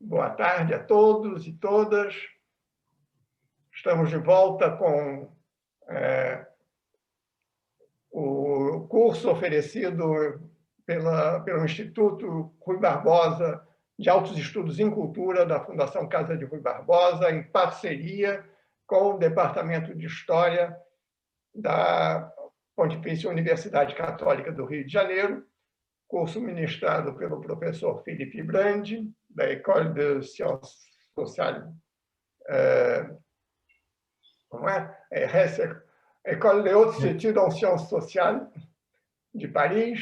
Boa tarde a todos e todas. Estamos de volta com o curso oferecido pelo Instituto Rui Barbosa de Altos Estudos em Cultura da Fundação Casa de Rui Barbosa, em parceria com o Departamento de História da Pontifícia Universidade Católica do Rio de Janeiro, curso ministrado pelo professor Philippe Brandi, da École de Sciences Sociales, École de Hautes Études en Sciences Sociales de Paris,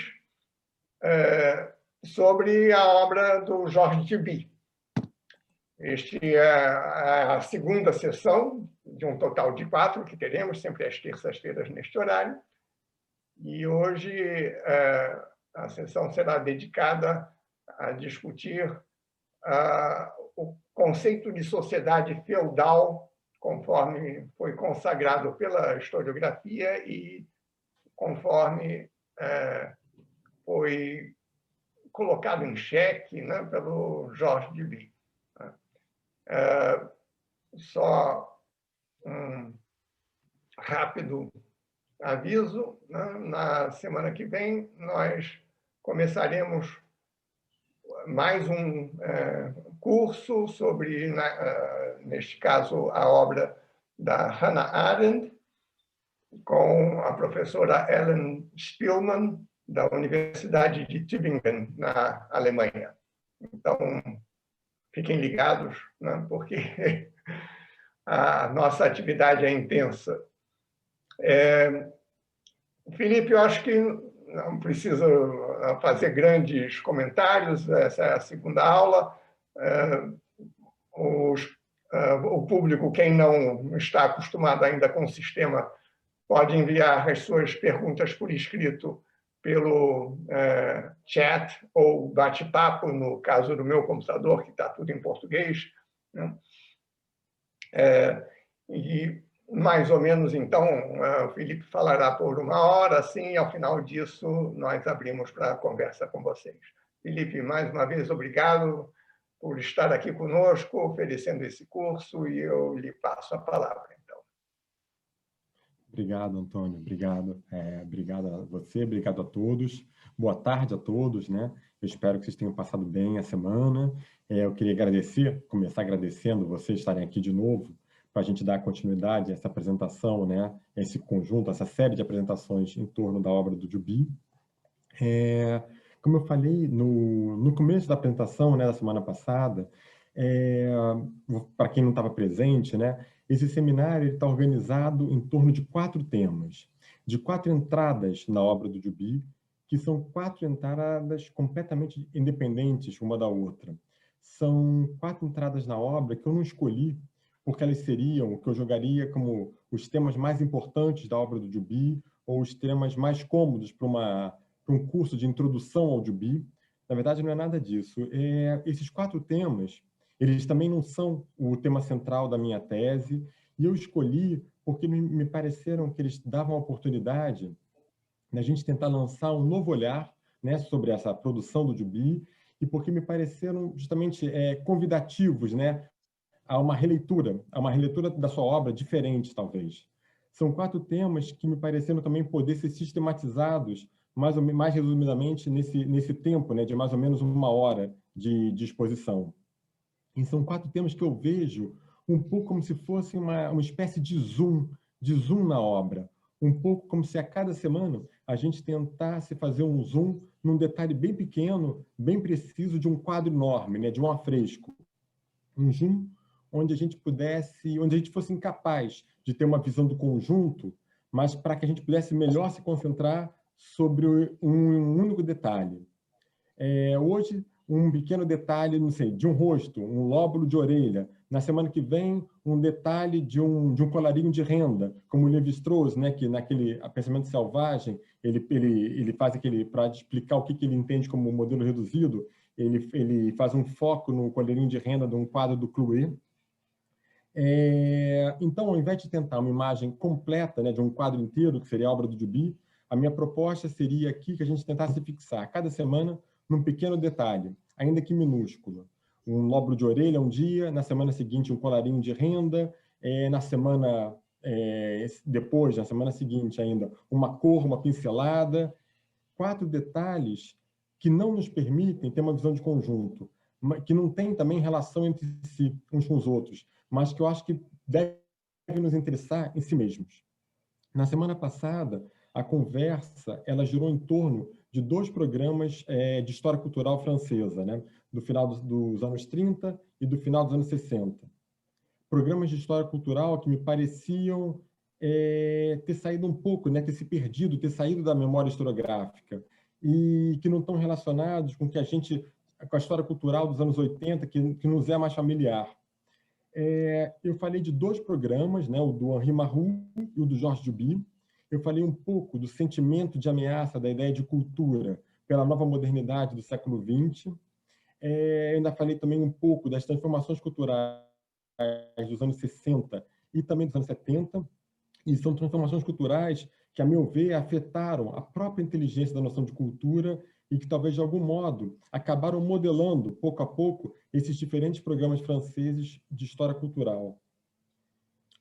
sobre a obra do Georges Duby. Esta é a segunda sessão, de um total de 4, que teremos sempre às terças-feiras neste horário. E hoje a sessão será dedicada a discutir o conceito de sociedade feudal, conforme foi consagrado pela historiografia e conforme foi colocado em xeque, né, pelo Georges Duby. Só um rápido aviso, né? Na semana que vem nós começaremos mais um curso sobre, neste caso, a obra da Hannah Arendt, com a professora Ellen Spielmann, da Universidade de Tübingen, na Alemanha. Então, fiquem ligados, né, porque a nossa atividade é intensa. Felipe, eu acho que não precisa fazer grandes comentários, essa é a segunda aula. O público, quem não está acostumado ainda com o sistema, pode enviar as suas perguntas por escrito pelo chat ou bate-papo, no caso do meu computador, que está tudo em português, né? E mais ou menos, então, o Felipe falará por 1 hora, assim, e ao final disso nós abrimos para a conversa com vocês. Felipe, mais uma vez, obrigado por estar aqui conosco, oferecendo esse curso, e eu lhe passo a palavra, então. Obrigado, Antônio, obrigado. Obrigado a você, obrigado a todos. Boa tarde a todos, né? Eu espero que vocês tenham passado bem a semana. Eu queria começar agradecendo vocês estarem aqui de novo, para a gente dar continuidade a essa apresentação, né? Esse conjunto, essa série de apresentações em torno da obra do Duby. Como eu falei no começo da apresentação, né, da semana passada, para quem não estava presente, né, esse seminário está organizado em torno de 4 temas, de 4 entradas na obra do Duby, que são 4 entradas completamente independentes uma da outra. São 4 entradas na obra que eu não escolhi, porque elas seriam o que eu jogaria como os temas mais importantes da obra do Duby, ou os temas mais cômodos para um curso de introdução ao Duby. Na verdade, não é nada disso. Esses 4 temas, eles também não são o tema central da minha tese, e eu escolhi porque me pareceram que eles davam a oportunidade da gente tentar lançar um novo olhar, né, sobre essa produção do Duby, e porque me pareceram justamente convidativos, né, a uma releitura da sua obra diferente, talvez. São 4 temas que me pareceram também poder ser sistematizados mais resumidamente nesse tempo, né, de mais ou menos 1 hora de exposição. E são 4 temas que eu vejo um pouco como se fosse uma espécie de zoom na obra. Um pouco como se a cada semana a gente tentasse fazer um zoom num detalhe bem pequeno, bem preciso de um quadro enorme, né, de um afresco. Um zoom onde a gente fosse incapaz de ter uma visão do conjunto, mas para que a gente pudesse melhor se concentrar sobre um único detalhe. Hoje, um pequeno detalhe, não sei, de um rosto, um lóbulo de orelha. Na semana que vem, um detalhe de um colarinho de renda, como o Lévi-Strauss, né, que naquele Pensamento Selvagem, ele faz para explicar o que ele entende como modelo reduzido, ele faz um foco no colarinho de renda de um quadro do Clouet. Então, ao invés de tentar uma imagem completa, né, de um quadro inteiro, que seria a obra do Duby, a minha proposta seria aqui que a gente tentasse fixar, cada semana, num pequeno detalhe, ainda que minúsculo. um lóbulo de orelha um dia, na semana seguinte um colarinho de renda, na semana depois, na semana seguinte ainda, uma cor, uma pincelada. 4 detalhes que não nos permitem ter uma visão de conjunto, que não tem também relação entre si, uns com os outros, mas que eu acho que deve nos interessar em si mesmos. Na semana passada, a conversa ela girou em torno de 2 programas de história cultural francesa, né? Do final dos anos 30 e do final dos anos 60. Programas de história cultural que me pareciam ter saído um pouco, né? Ter se perdido, ter saído da memória historiográfica, e que não estão relacionados com a história cultural dos anos 80, que nos é mais familiar. Eu falei de 2 programas, né? O do Henri Marrou e o do Georges Duby. Eu falei um pouco do sentimento de ameaça da ideia de cultura pela nova modernidade do século XX. Eu ainda falei também um pouco das transformações culturais dos anos 60 e também dos anos 70, e são transformações culturais que, a meu ver, afetaram a própria inteligência da noção de cultura e que, talvez, de algum modo, acabaram modelando, pouco a pouco, esses diferentes programas franceses de história cultural.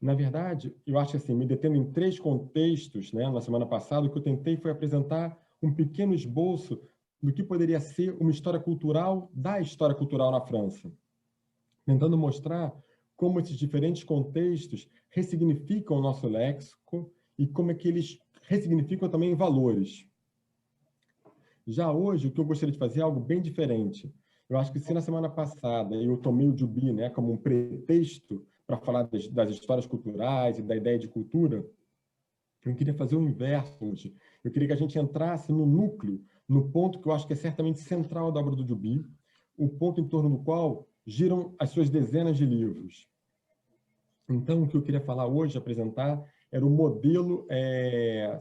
Na verdade, eu acho que, assim, me detendo em 3 contextos, né, na semana passada, o que eu tentei foi apresentar um pequeno esboço do que poderia ser uma história cultural da história cultural na França, tentando mostrar como esses diferentes contextos ressignificam o nosso léxico e como é que eles ressignificam também valores. Já hoje, o que eu gostaria de fazer é algo bem diferente. Eu acho que se na semana passada eu tomei o Duby, né, como um pretexto para falar das histórias culturais e da ideia de cultura, eu queria fazer o inverso hoje. Eu queria que a gente entrasse no núcleo, no ponto que eu acho que é certamente central da obra do Duby, o ponto em torno do qual giram as suas dezenas de livros. Então, o que eu queria falar hoje, apresentar, era o modelo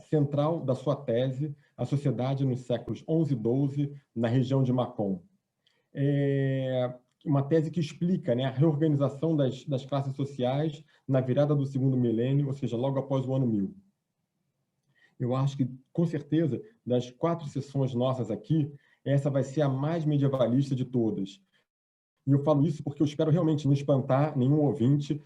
central da sua tese, a sociedade nos séculos XI e XII, na região de Mâcon. Uma tese que explica, né, a reorganização das classes sociais na virada do 2º milênio, ou seja, logo após o ano 1000. Eu acho que, com certeza, das 4 sessões nossas aqui, essa vai ser a mais medievalista de todas. E eu falo isso porque eu espero realmente não espantar nenhum ouvinte.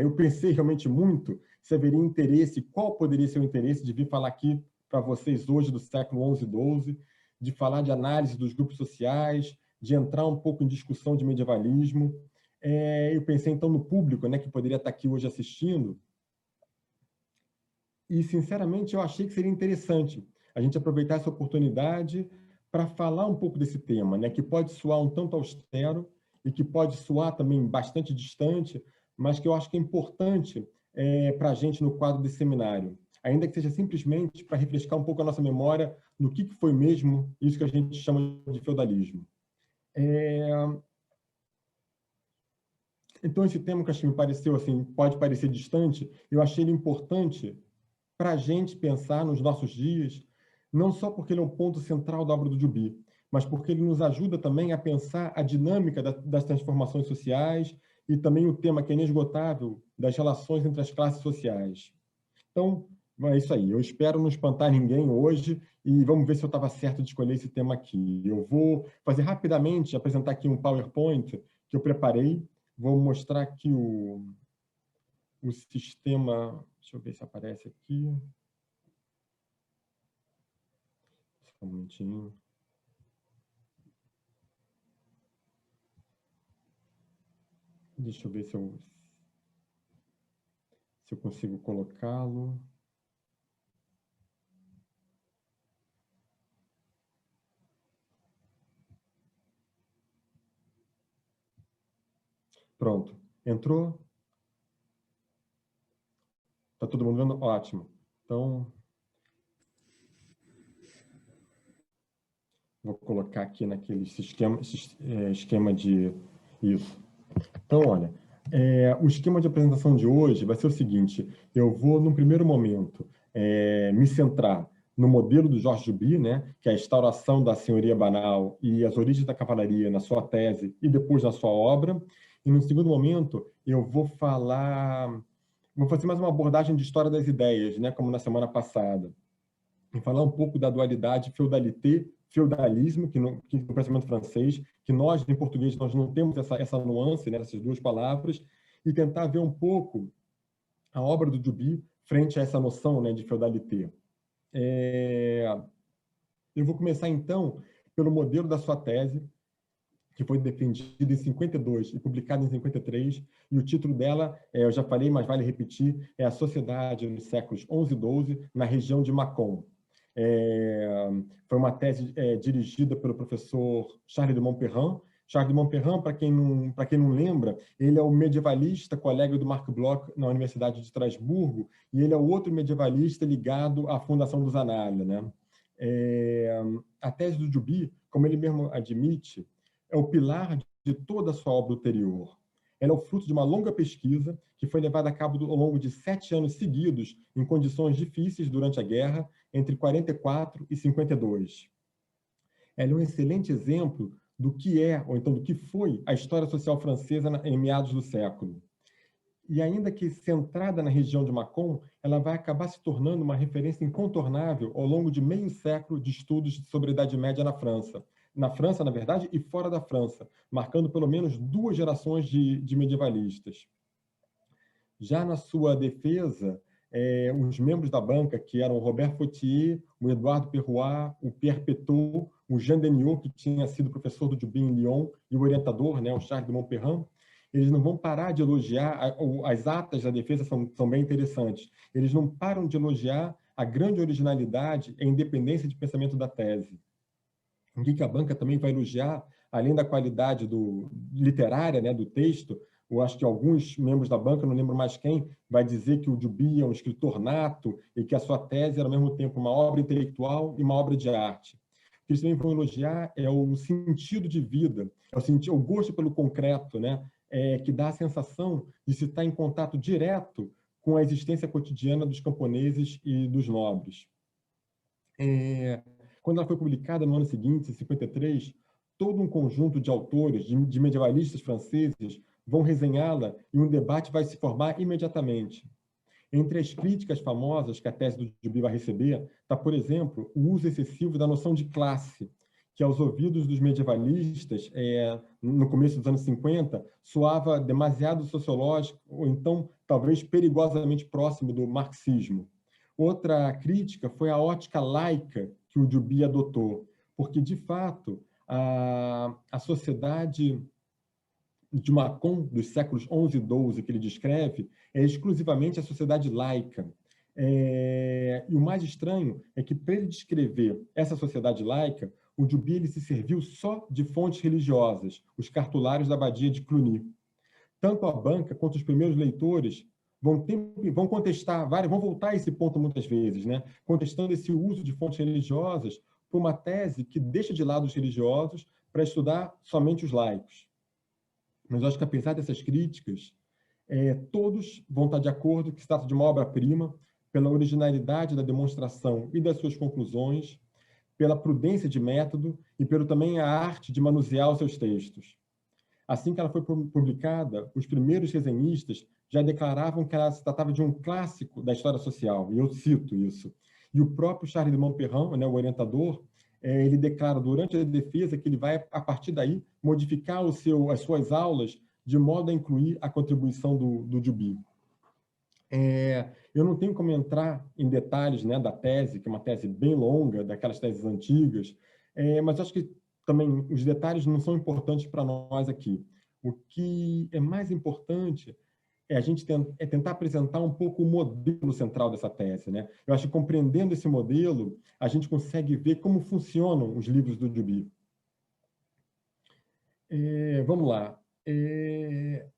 Eu pensei realmente muito se haveria interesse, qual poderia ser o interesse de vir falar aqui para vocês hoje do século XI e XII, de falar de análise dos grupos sociais, de entrar um pouco em discussão de medievalismo. Eu pensei, então, no público, né, que poderia estar aqui hoje assistindo, e, sinceramente, eu achei que seria interessante a gente aproveitar essa oportunidade para falar um pouco desse tema, né, que pode soar um tanto austero e que pode soar também bastante distante, mas que eu acho que é importante para a gente no quadro desse seminário, ainda que seja simplesmente para refrescar um pouco a nossa memória no que foi mesmo isso que a gente chama de feudalismo. Então, esse tema que acho que me pareceu, assim, pode parecer distante, eu achei ele importante para a gente pensar nos nossos dias, não só porque ele é o ponto central da obra do Duby, mas porque ele nos ajuda também a pensar a dinâmica das transformações sociais e também o tema que é inesgotável das relações entre as classes sociais. Então, é isso aí. Eu espero não espantar ninguém hoje e vamos ver se eu estava certo de escolher esse tema aqui. Eu vou fazer rapidamente, apresentar aqui um PowerPoint que eu preparei. Vou mostrar aqui o sistema. Deixa eu ver se aparece aqui. Só um minutinho. Deixa eu ver se eu consigo colocá-lo. Pronto. Entrou? Está todo mundo vendo? Ótimo. Então, vou colocar aqui naquele esquema de isso. Então, olha, o esquema de apresentação de hoje vai ser o seguinte: eu vou, num primeiro momento, me centrar no modelo do Georges Duby, né, que é a instauração da senhoria banal e as origens da cavalaria na sua tese e depois na sua obra. E, no segundo momento, eu vou fazer mais uma abordagem de história das ideias, né, como na semana passada, e falar um pouco da dualidade feudalité feudalismo, que no pensamento francês, que nós, em português, nós não temos essa nuance, né, essas duas palavras, e tentar ver um pouco a obra do Duby frente a essa noção, né, de feudalité. Eu vou começar, então, pelo modelo da sua tese, que foi defendida em 52 e publicada em 53, e o título dela, eu já falei, mas vale repetir, é A Sociedade nos séculos XI e XII, na região de Mâcon. Foi uma tese dirigida pelo professor Charles de Montperrin. Charles de Montperrin, para quem não lembra, ele é o medievalista, colega do Marc Bloch na Universidade de Estrasburgo, e ele é o outro medievalista ligado à Fundação dos Annales, né? A tese do Duby, como ele mesmo admite, é o pilar de toda a sua obra ulterior. Ela é o fruto de uma longa pesquisa que foi levada a cabo ao longo de 7 anos seguidos, em condições difíceis durante a guerra, entre 44 e 52. Ela é um excelente exemplo do que é, ou então do que foi, a história social francesa em meados do século. E ainda que centrada na região de Mâcon, ela vai acabar se tornando uma referência incontornável ao longo de meio século de estudos sobre a Idade Média na França. Na França, na verdade, e fora da França, marcando pelo menos 2 gerações de medievalistas. Já na sua defesa, os membros da banca, que eram o Robert Fautier, o Eduardo Perrois, o Pierre Petot, o Jean Deniot, que tinha sido professor do Duby em Lyon, e o orientador, né, o Charles de Montperrin, eles não vão parar de elogiar, as atas da defesa são bem interessantes, eles não param de elogiar a grande originalidade e independência de pensamento da tese. O que a banca também vai elogiar, além da qualidade literária, né, do texto, eu acho que alguns membros da banca, não lembro mais quem, vai dizer que o Duby é um escritor nato e que a sua tese era, ao mesmo tempo, uma obra intelectual e uma obra de arte. O que eles também vão elogiar é o sentido de vida, o gosto pelo concreto, né, que dá a sensação de se estar em contato direto com a existência cotidiana dos camponeses e dos nobres. Quando ela foi publicada no ano seguinte, em 53, todo um conjunto de autores, de medievalistas franceses, vão resenhá-la e um debate vai se formar imediatamente. Entre as críticas famosas que a tese do Duby vai receber, está, por exemplo, o uso excessivo da noção de classe, que aos ouvidos dos medievalistas, no começo dos anos 50, soava demasiado sociológico, ou então, talvez, perigosamente próximo do marxismo. Outra crítica foi a ótica laica que o Duby adotou, porque, de fato, a sociedade de Mâcon, dos séculos XI e XII, que ele descreve, é exclusivamente a sociedade laica. E o mais estranho é que, para ele descrever essa sociedade laica, o Duby ele se serviu só de fontes religiosas, os cartulários da abadia de Cluny. Tanto a banca quanto os primeiros leitores vão contestar, vão voltar a esse ponto muitas vezes, né? Contestando esse uso de fontes religiosas por uma tese que deixa de lado os religiosos para estudar somente os laicos. Mas eu acho que, apesar dessas críticas, todos vão estar de acordo que se trata de uma obra-prima pela originalidade da demonstração e das suas conclusões, pela prudência de método e pelo também a arte de manusear os seus textos. Assim que ela foi publicada, os primeiros resenhistas já declaravam que ela se tratava de um clássico da história social, e eu cito isso. E o próprio Charles de Montperrin, né, o orientador, ele declara durante a defesa que ele vai, a partir daí, modificar as suas aulas de modo a incluir a contribuição do Duby. Eu não tenho como entrar em detalhes, né, da tese, que é uma tese bem longa, daquelas teses antigas, mas acho que também os detalhes não são importantes para nós aqui. O que é mais importante é a gente tentar apresentar um pouco o modelo central dessa tese, né? Eu acho que, compreendendo esse modelo, a gente consegue ver como funcionam os livros do Duby. Vamos lá.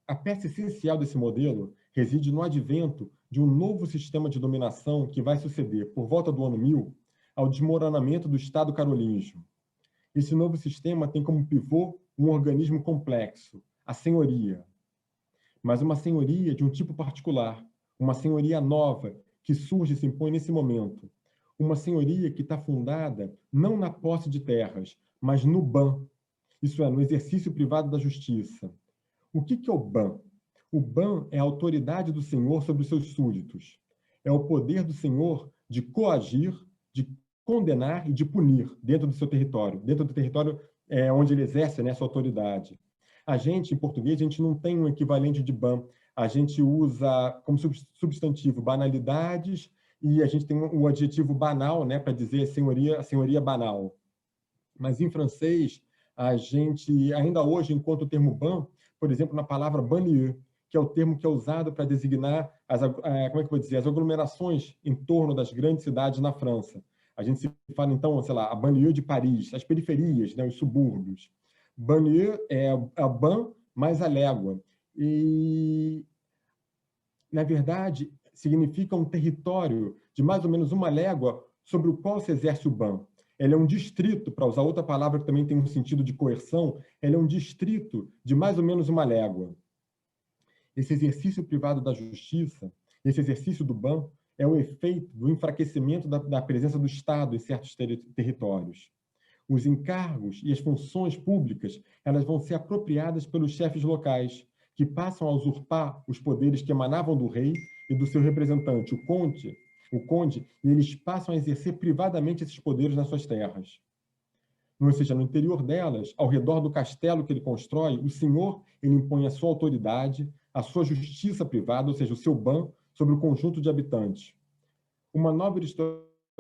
A peça essencial desse modelo reside no advento de um novo sistema de dominação que vai suceder, por volta do ano 1000, ao desmoronamento do Estado carolíngio. Esse novo sistema tem como pivô um organismo complexo, a senhoria. Mas uma senhoria de um tipo particular, uma senhoria nova que surge e se impõe nesse momento. Uma senhoria que está fundada não na posse de terras, mas no ban, isso é, no exercício privado da justiça. O que é o ban? O ban é a autoridade do senhor sobre os seus súditos. É o poder do senhor de coagir, de condenar e de punir dentro do seu território, dentro do território onde ele exerce, né, sua autoridade. A gente, em português, a gente não tem um equivalente de ban. A gente usa como substantivo banalidades e a gente tem o adjetivo banal, né, para dizer senhoria banal. Mas em francês, a gente, ainda hoje, encontra o termo ban, por exemplo, na palavra banlieue, que é o termo que é usado para designar como é que eu vou dizer, as aglomerações em torno das grandes cidades na França. A gente se fala, então, sei lá, a banlieue de Paris, as periferias, né, os subúrbios. Banlieue é a ban mais a légua. E, na verdade, significa um território de mais ou menos uma légua sobre o qual se exerce o ban. Ele é um distrito, para usar outra palavra que também tem um sentido de coerção, ele é um distrito de mais ou menos uma légua. Esse exercício privado da justiça, esse exercício do ban, é o efeito do enfraquecimento da presença do Estado em certos territórios. Os encargos e as funções públicas, elas vão ser apropriadas pelos chefes locais, que passam a usurpar os poderes que emanavam do rei e do seu representante, o conde, e eles passam a exercer privadamente esses poderes nas suas terras. Ou seja, no interior delas, ao redor do castelo que ele constrói, o senhor ele impõe a sua autoridade, a sua justiça privada, ou seja, o seu ban, sobre o conjunto de habitantes. Uma nova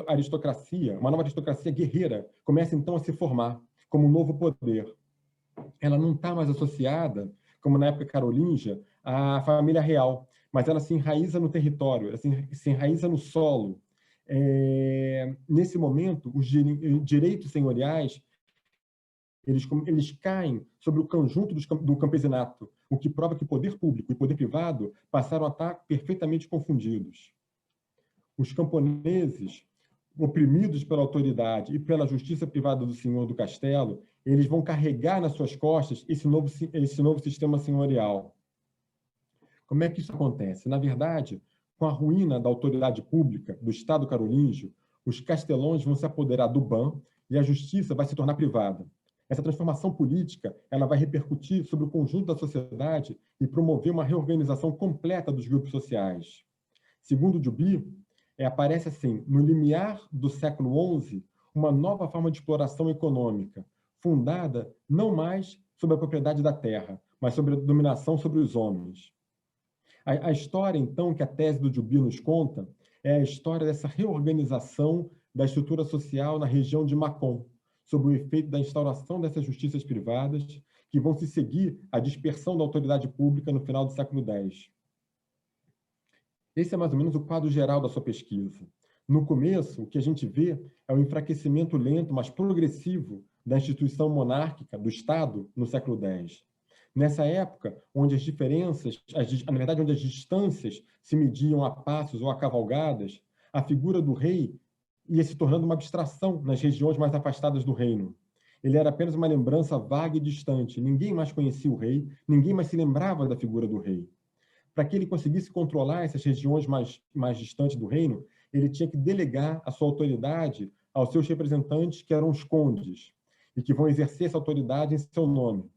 aristocracia guerreira começa então a se formar como um novo poder. Ela não está mais associada, como na época carolíngia, à família real, mas ela se enraiza no território, ela se enraiza no solo. Nesse momento, os direitos senhoriais eles caem sobre o conjunto do campesinato, o que prova que poder público e poder privado passaram a estar perfeitamente confundidos. Os camponeses, oprimidos pela autoridade e pela justiça privada do senhor do castelo, eles vão carregar nas suas costas esse novo sistema senhorial. Como é que isso acontece? Na verdade, com a ruína da autoridade pública, do Estado carolíngio, os castelões vão se apoderar do ban e a justiça vai se tornar privada. Essa transformação política ela vai repercutir sobre o conjunto da sociedade e promover uma reorganização completa dos grupos sociais. Segundo Duby, aparece assim, no limiar do século XI, uma nova forma de exploração econômica, fundada não mais sobre a propriedade da terra, mas sobre a dominação sobre os homens. A história, então, que a tese do Duby nos conta é a história dessa reorganização da estrutura social na região de Mâcon, sob o efeito da instauração dessas justiças privadas, que vão se seguir à dispersão da autoridade pública no final do século X. Esse é mais ou menos o quadro geral da sua pesquisa. No começo, o que a gente vê é o enfraquecimento lento, mas progressivo, da instituição monárquica, do Estado, no século X. Nessa época, onde as diferenças, na verdade, onde as distâncias se mediam a passos ou a cavalgadas, a figura do rei ia se tornando uma abstração nas regiões mais afastadas do reino. Ele era apenas uma lembrança vaga e distante. Ninguém mais conhecia o rei, ninguém mais se lembrava da figura do rei. Para que ele conseguisse controlar essas regiões mais distantes do reino, ele tinha que delegar a sua autoridade aos seus representantes, que eram os condes, e que vão exercer essa autoridade em seu nome.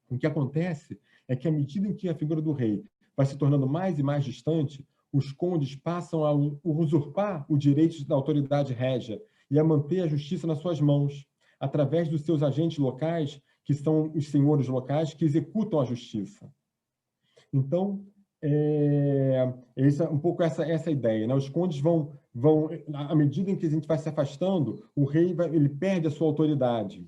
O que acontece é que, à medida em que a figura do rei vai se tornando mais e mais distante, os condes passam a usurpar os direitos da autoridade régia e a manter a justiça nas suas mãos, através dos seus agentes locais, que são os senhores locais, que executam a justiça. Então, essa é um pouco essa ideia, né? Os condes vão, à medida em que a gente vai se afastando, o rei ele perde a sua autoridade.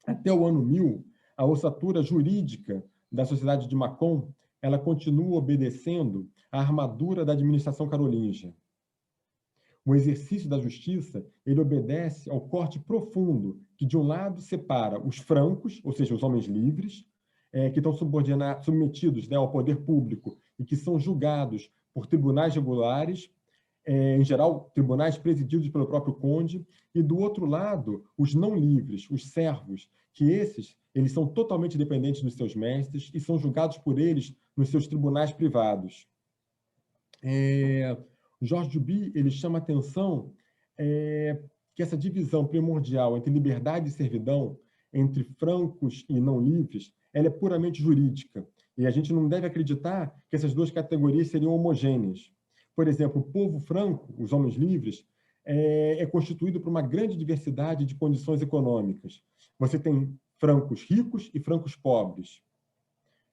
Até o ano 1000, a ossatura jurídica da sociedade de Mâcon, ela continua obedecendo à armadura da administração carolíngia. O exercício da justiça, ele obedece ao corte profundo que, de um lado, separa os francos, ou seja, os homens livres, que estão submetidos, né, ao poder público e que são julgados por tribunais regulares, em geral, tribunais presididos pelo próprio conde, e, do outro lado, os não livres, os servos, que eles são totalmente dependentes dos seus mestres e são julgados por eles nos seus tribunais privados. Georges Duby ele chama a atenção que essa divisão primordial entre liberdade e servidão, entre francos e não livres, ela é puramente jurídica. E a gente não deve acreditar que essas duas categorias seriam homogêneas. Por exemplo, o povo franco, os homens livres, é constituído por uma grande diversidade de condições econômicas. Você tem francos ricos e francos pobres.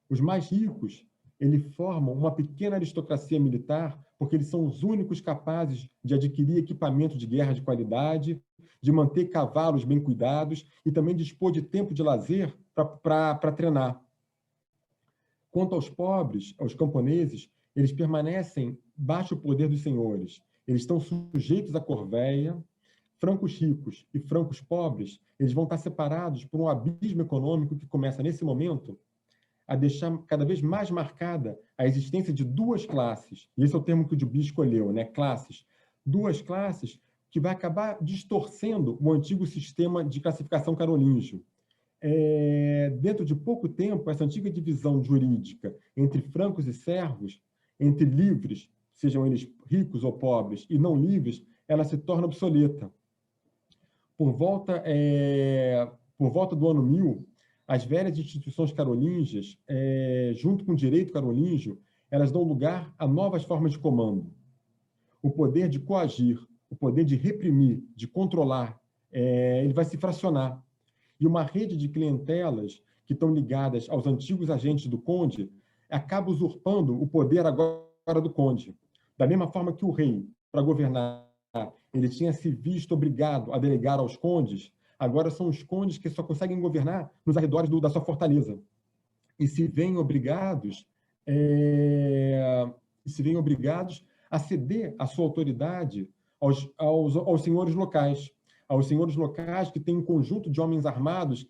Os mais ricos, eles formam uma pequena aristocracia militar porque eles são os únicos capazes de adquirir equipamento de guerra de qualidade, de manter cavalos bem cuidados e também dispor de tempo de lazer para treinar. Quanto aos pobres, aos camponeses, eles permanecem baixo o poder dos senhores. Eles estão sujeitos à corvéia. Francos ricos e francos pobres, eles vão estar separados por um abismo econômico que começa, nesse momento, a deixar cada vez mais marcada a existência de duas classes. E esse é o termo que o Duby escolheu, né? Classes. Duas classes que vai acabar distorcendo o antigo sistema de classificação carolíngio. Dentro de pouco tempo, essa antiga divisão jurídica entre francos e servos, entre livres, sejam eles ricos ou pobres, e não livres, ela se torna obsoleta. Por volta do ano 1000, as velhas instituições carolíngias, junto com o direito carolíngio, elas dão lugar a novas formas de comando. O poder de coagir, o poder de reprimir, de controlar, ele vai se fracionar. E uma rede de clientelas que estão ligadas aos antigos agentes do conde acaba usurpando o poder agora do conde. Da mesma forma que o rei, para governar, ele tinha se visto obrigado a delegar aos condes, agora são os condes que só conseguem governar nos arredores da sua fortaleza. E se veem obrigados a ceder a sua autoridade aos senhores locais, que têm um conjunto de homens armados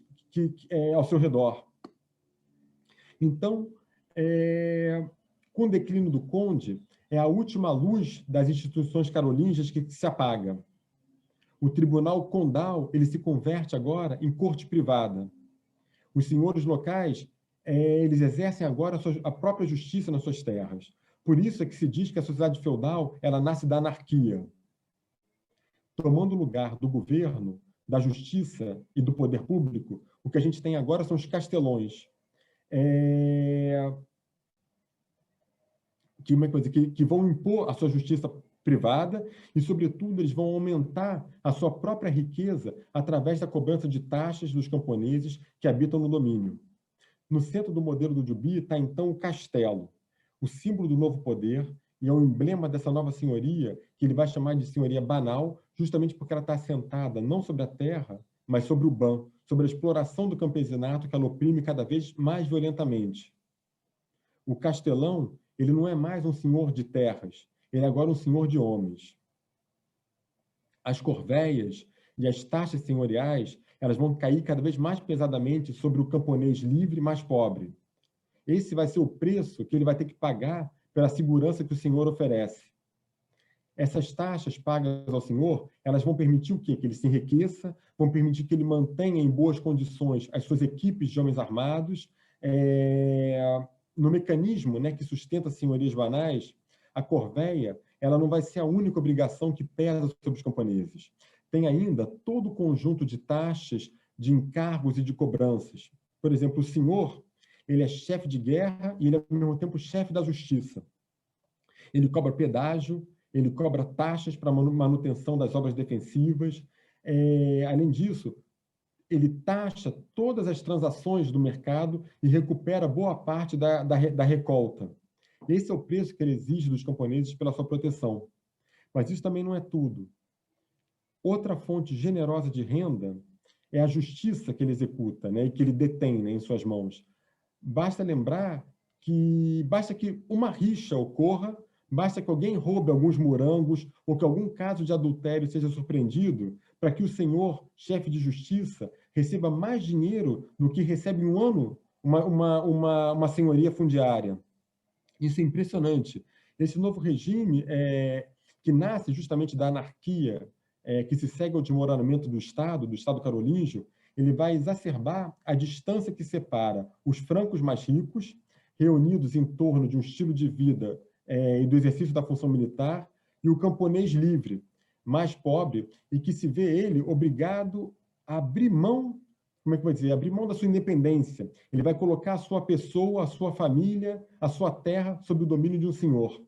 ao seu redor. Então, com o declínio do conde, é a última luz das instituições carolíngias que se apaga. O tribunal condal ele se converte agora em corte privada. Os senhores locais eles exercem agora a própria justiça nas suas terras. Por isso é que se diz que a sociedade feudal ela nasce da anarquia. Tomando o lugar do governo, da justiça e do poder público, o que a gente tem agora são os castelões. Que vão impor a sua justiça privada e, sobretudo, eles vão aumentar a sua própria riqueza através da cobrança de taxas dos camponeses que habitam no domínio. No centro do modelo do Duby está, então, o castelo, o símbolo do novo poder, e é o emblema dessa nova senhoria, que ele vai chamar de senhoria banal, justamente porque ela está assentada não sobre a terra, mas sobre o ban, sobre a exploração do campesinato que ela oprime cada vez mais violentamente. O castelão, ele não é mais um senhor de terras, ele é agora um senhor de homens. As corveias e as taxas senhoriais, elas vão cair cada vez mais pesadamente sobre o camponês livre mais pobre. Esse vai ser o preço que ele vai ter que pagar pela segurança que o senhor oferece. Essas taxas pagas ao senhor, elas vão permitir o quê? Que ele se enriqueça, vão permitir que ele mantenha em boas condições as suas equipes de homens armados. No mecanismo, né, que sustenta as senhorias banais, a corveia ela não vai ser a única obrigação que pesa sobre os camponeses. Tem ainda todo o conjunto de taxas, de encargos e de cobranças. Por exemplo, o senhor ele é chefe de guerra e ele é, ao mesmo tempo, chefe da justiça. Ele cobra pedágio, ele cobra taxas para manutenção das obras defensivas. Além disso, ele taxa todas as transações do mercado e recupera boa parte da recolta. Esse é o preço que ele exige dos camponeses pela sua proteção. Mas isso também não é tudo. Outra fonte generosa de renda é a justiça que ele executa, né, e que ele detém, né, em suas mãos. Basta que uma rixa ocorra, basta que alguém roube alguns morangos ou que algum caso de adultério seja surpreendido para que o senhor, chefe de justiça, receba mais dinheiro do que recebe em um ano uma senhoria fundiária. Isso é impressionante. Esse novo regime, que nasce justamente da anarquia, que se segue ao desmoronamento do Estado carolíngio, ele vai exacerbar a distância que separa os francos mais ricos, reunidos em torno de um estilo de vida e do exercício da função militar, e o camponês livre, mais pobre, e que se vê ele obrigado a abrir mão, abrir mão da sua independência. Ele vai colocar a sua pessoa, a sua família, a sua terra sob o domínio de um senhor.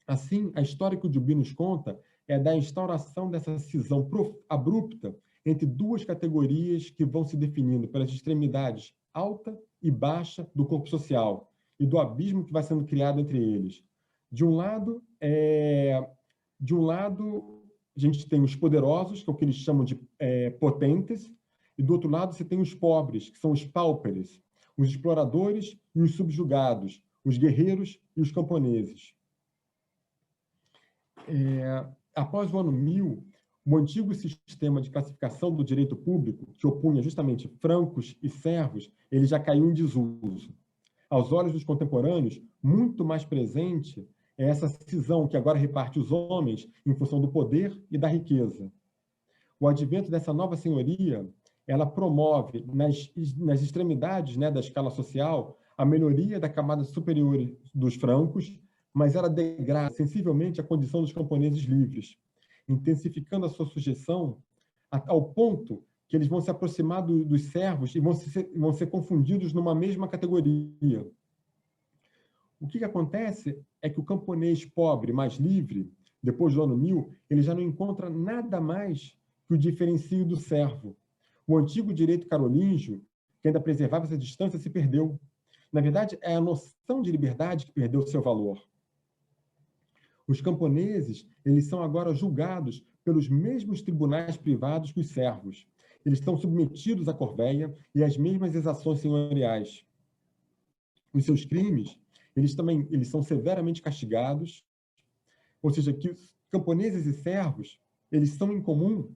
Assim, a história que o Jubi nos conta é da instauração dessa cisão abrupta entre duas categorias que vão se definindo pelas extremidades alta e baixa do corpo social e do abismo que vai sendo criado entre eles. De um lado, a gente tem os poderosos, que é o que eles chamam de potentes, e do outro lado você tem os pobres, que são os pauperes, os exploradores e os subjugados, os guerreiros e os camponeses. Após o ano 1000, o antigo sistema de classificação do direito público, que opunha justamente francos e servos, ele já caiu em desuso. Aos olhos dos contemporâneos, muito mais presente é essa cisão que agora reparte os homens em função do poder e da riqueza. O advento dessa nova senhoria, ela promove nas extremidades, né, da escala social a melhoria da camada superior dos francos, mas ela degrada sensivelmente a condição dos camponeses livres, intensificando a sua sujeição ao ponto que eles vão se aproximar dos servos e vão ser confundidos numa mesma categoria. O que acontece é que o camponês pobre, mais livre, depois do ano 1000, ele já não encontra nada mais que o diferencio do servo. O antigo direito carolíngio, que ainda preservava essa distância, se perdeu. Na verdade, é a noção de liberdade que perdeu seu valor. Os camponeses, eles são agora julgados pelos mesmos tribunais privados que os servos. Eles estão submetidos à corveia e às mesmas exações senhoriais. Os seus crimes, eles são severamente castigados, ou seja, que os camponeses e servos, eles são em comum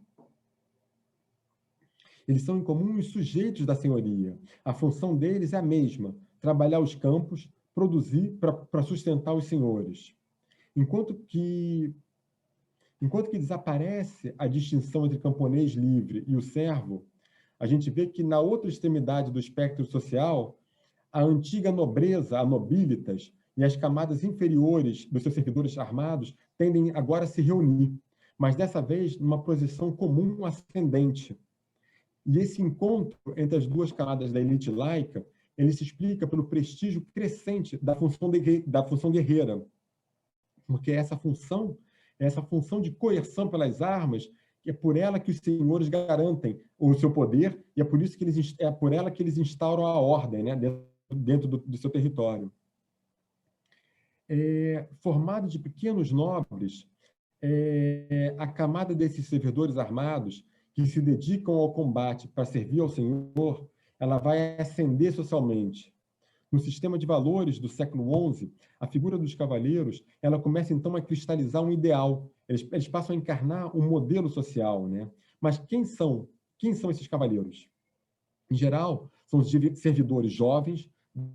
os sujeitos da senhoria. A função deles é a mesma, trabalhar os campos, produzir para sustentar os senhores. Enquanto que desaparece a distinção entre camponês livre e o servo, a gente vê que na outra extremidade do espectro social, a antiga nobreza, a nobilitas, e as camadas inferiores dos seus servidores armados tendem agora a se reunir, mas dessa vez numa posição comum ascendente. E esse encontro entre as duas camadas da elite laica, ele se explica pelo prestígio crescente da função guerreira, porque essa função de coerção pelas armas, que é por ela que os senhores garantem o seu poder, e é por ela que eles instauram a ordem, né, dentro do seu território. Formado de pequenos nobres, a camada desses servidores armados que se dedicam ao combate para servir ao Senhor, ela vai ascender socialmente. No sistema de valores do século XI, a figura dos cavaleiros, ela começa então a cristalizar um ideal. Eles passam a encarnar um modelo social, né? Mas quem são esses cavaleiros? Em geral, são os servidores jovens,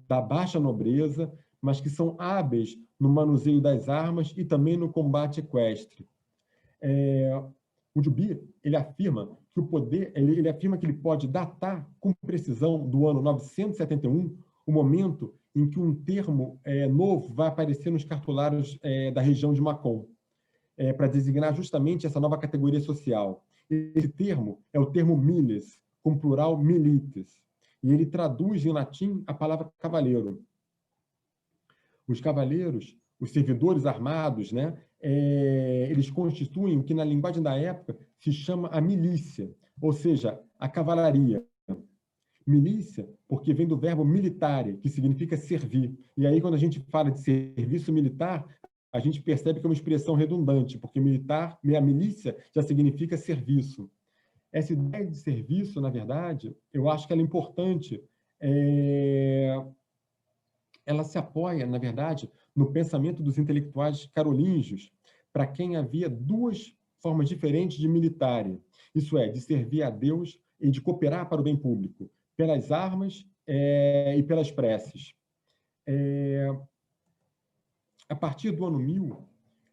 da baixa nobreza, mas que são hábeis no manuseio das armas e também no combate equestre. O Jubi, ele afirma que o poder, ele afirma que ele pode datar com precisão do ano 971 o momento em que um termo novo vai aparecer nos cartolários da região de Macon, para designar justamente essa nova categoria social. Esse termo é o termo miles, com plural milites, e ele traduz em latim a palavra cavaleiro. Os cavaleiros, os servidores armados, né, eles constituem o que na linguagem da época se chama a milícia, ou seja, a cavalaria. Milícia, porque vem do verbo militare, que significa servir. E aí, quando a gente fala de serviço militar, a gente percebe que é uma expressão redundante, porque militar, a milícia, já significa serviço. Essa ideia de serviço, na verdade, eu acho que ela é importante. Ela se apoia, na verdade, no pensamento dos intelectuais carolíngios, para quem havia duas formas diferentes de militare. Isso é, de servir a Deus e de cooperar para o bem público, pelas armas e pelas preces. A partir do ano 1000,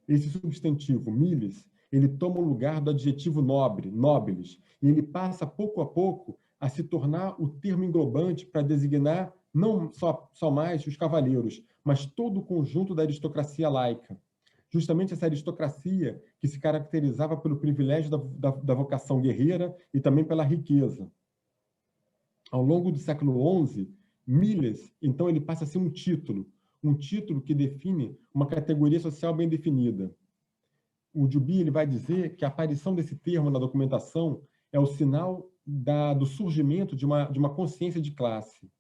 esse substantivo, miles, ele toma o lugar do adjetivo nobre, nobiles, e ele passa, pouco a pouco, a se tornar o termo englobante para designar não só mais os cavaleiros, mas todo o conjunto da aristocracia laica. Justamente essa aristocracia que se caracterizava pelo privilégio da vocação guerreira e também pela riqueza. Ao longo do século XI, miles, então, ele passa a ser um título um título que define uma categoria social bem definida. O Juby ele vai dizer que a aparição desse termo na documentação é o sinal do surgimento de uma consciência de classe.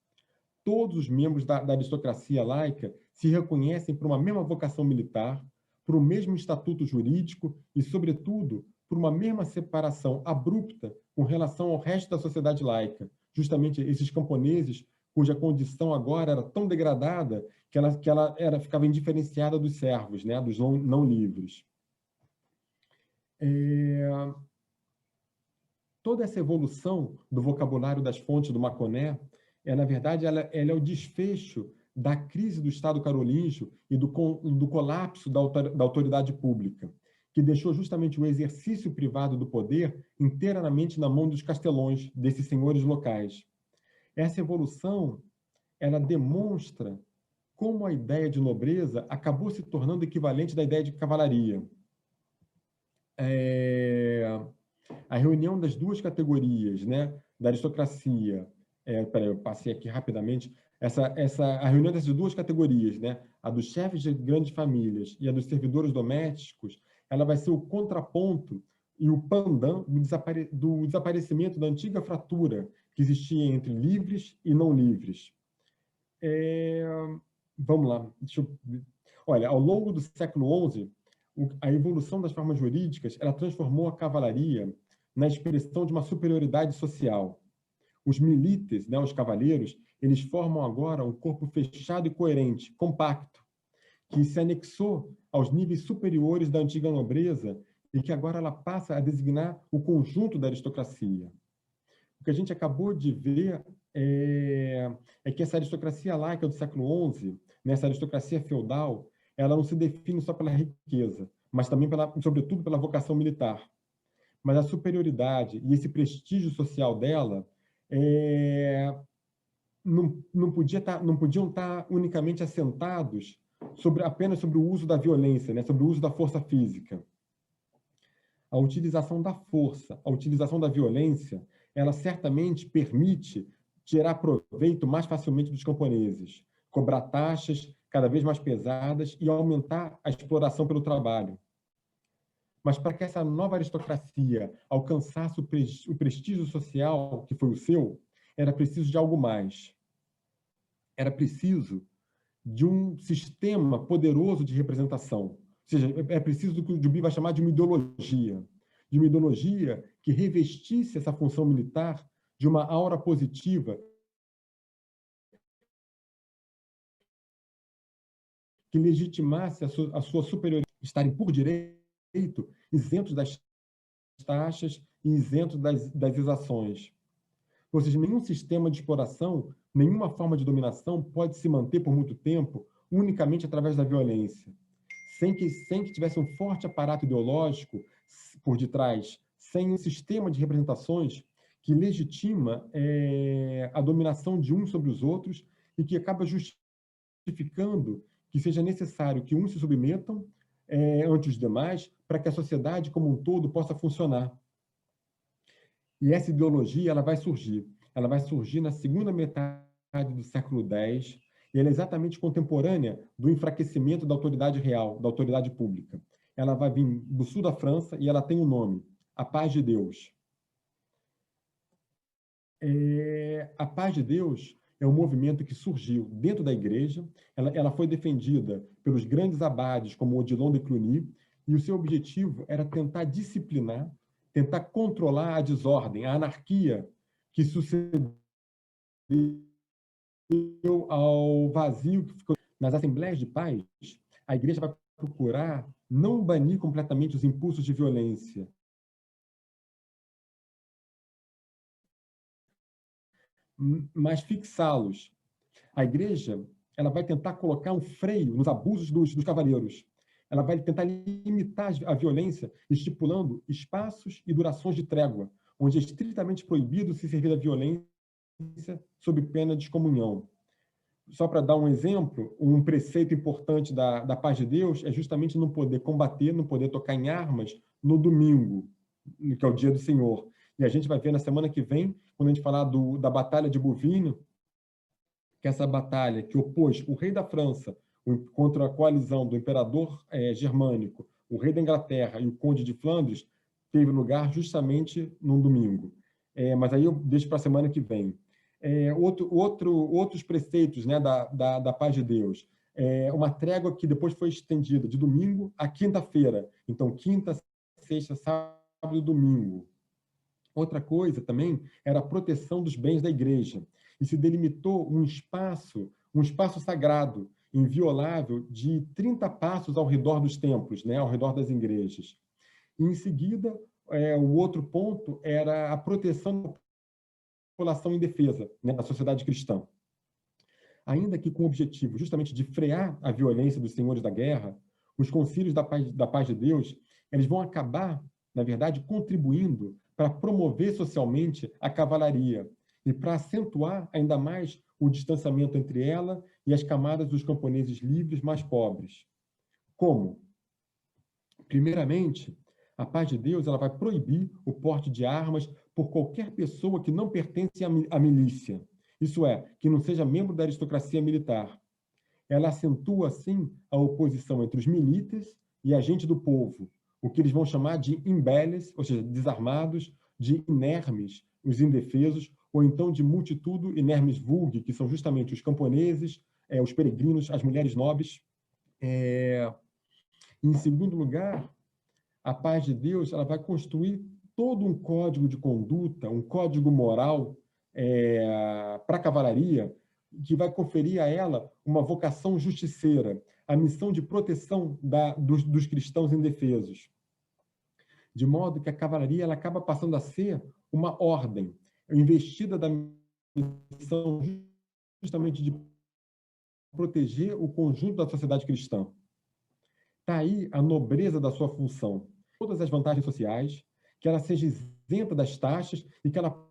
Todos os membros da aristocracia laica se reconhecem por uma mesma vocação militar, por um mesmo estatuto jurídico e, sobretudo, por uma mesma separação abrupta com relação ao resto da sociedade laica. Justamente esses camponeses, cuja condição agora era tão degradada que ela ficava indiferenciada dos servos, né, dos não livres. Toda essa evolução do vocabulário das fontes do Maconet, na verdade, ela é o desfecho da crise do Estado carolíngio e do colapso da autoridade pública, que deixou justamente o exercício privado do poder inteiramente na mão dos castelões, desses senhores locais. Essa evolução, ela demonstra como a ideia de nobreza acabou se tornando equivalente da ideia de cavalaria. A reunião das duas categorias, né, da aristocracia, eu passei aqui rapidamente, a reunião dessas duas categorias, né, a dos chefes de grandes famílias e a dos servidores domésticos, ela vai ser o contraponto e o pendant do desaparecimento da antiga fratura que existia entre livres e não livres. Vamos lá. Olha, ao longo do século XI, a evolução das formas jurídicas ela transformou a cavalaria na expressão de uma superioridade social. Os milites, né, os cavaleiros, eles formam agora um corpo fechado e coerente, compacto, que se anexou aos níveis superiores da antiga nobreza e que agora ela passa a designar o conjunto da aristocracia. O que a gente acabou de ver é que essa aristocracia laica do século XI, nessa aristocracia feudal, ela não se define só pela riqueza, mas também, sobretudo, pela vocação militar. Mas a superioridade e esse prestígio social dela não podiam estar unicamente assentados apenas sobre o uso da violência, né, sobre o uso da força física. A utilização da força, a utilização da violência, ela certamente permite tirar proveito mais facilmente dos camponeses, cobrar taxas cada vez mais pesadas e aumentar a exploração pelo trabalho. Mas para que essa nova aristocracia alcançasse o prestígio social que foi o seu, era preciso de algo mais. Era preciso de um sistema poderoso de representação. Ou seja, é preciso do que o Juby vai chamar de uma ideologia que revestisse essa função militar de uma aura positiva, que legitimasse a sua superioridade, estarem por direito isentos das taxas e isentos das exações. Ou seja, nenhum sistema de exploração, nenhuma forma de dominação pode se manter por muito tempo unicamente através da violência, sem que tivesse um forte aparato ideológico por detrás, sem um sistema de representações que legitima a dominação de uns sobre os outros e que acaba justificando que seja necessário que uns se submetam ante os demais para que a sociedade como um todo possa funcionar. E essa ideologia ela vai surgir na segunda metade do século X, e ela é exatamente contemporânea do enfraquecimento da autoridade real, da autoridade pública. Ela vai vir do sul da França e ela tem um nome, a Paz de Deus. A Paz de Deus é um movimento que surgiu dentro da igreja, ela foi defendida pelos grandes abades como Odilon de Cluny, e o seu objetivo era tentar disciplinar, tentar controlar a desordem, a anarquia que sucedeu ao vazio que ficou nas assembleias de paz. A igreja vai procurar não banir completamente os impulsos de violência, mas fixá-los. A igreja ela vai tentar colocar um freio nos abusos dos cavaleiros. Ela vai tentar limitar a violência, estipulando espaços e durações de trégua, onde é estritamente proibido se servir da violência sob pena de excomunhão. Só para dar um exemplo, um preceito importante da Paz de Deus é justamente não poder combater, não poder tocar em armas no domingo, que é o dia do Senhor. E a gente vai ver na semana que vem, quando a gente falar da Batalha de Bouvines, que essa batalha que opôs o rei da França, contra a coalizão do imperador germânico, o rei da Inglaterra e o conde de Flandres, teve lugar justamente num domingo. Mas aí eu deixo para a semana que vem. Outros preceitos, né, da paz de Deus. Uma trégua que depois foi estendida de domingo a quinta-feira. Então, quinta, sexta, sábado e domingo. Outra coisa também era a proteção dos bens da igreja. E se delimitou um espaço sagrado, inviolável, de 30 passos ao redor dos templos, né, ao redor das igrejas. E, em seguida, o outro ponto era a proteção da população indefesa, né, da sociedade cristã. Ainda que com o objetivo justamente de frear a violência dos senhores da guerra, os concílios da paz de Deus, eles vão acabar, na verdade, contribuindo para promover socialmente a cavalaria e para acentuar ainda mais o distanciamento entre ela e as camadas dos camponeses livres mais pobres. Como? Primeiramente, a paz de Deus ela vai proibir o porte de armas por qualquer pessoa que não pertence à milícia, isso é, que não seja membro da aristocracia militar. Ela acentua, assim, a oposição entre os milites e a gente do povo, o que eles vão chamar de imbeles, ou seja, desarmados, de inermes, os indefesos, ou então de multitudo inermes vulgi, que são justamente os camponeses, os peregrinos, as mulheres nobres. Em segundo lugar, a paz de Deus ela vai construir todo um código de conduta, um código moral para a cavalaria, que vai conferir a ela uma vocação justiceira, a missão de proteção dos cristãos indefesos. De modo que a cavalaria ela acaba passando a ser uma ordem, investida da missão justamente de proteger o conjunto da sociedade cristã. Está aí a nobreza da sua função. Todas as vantagens sociais, que ela seja isenta das taxas e que ela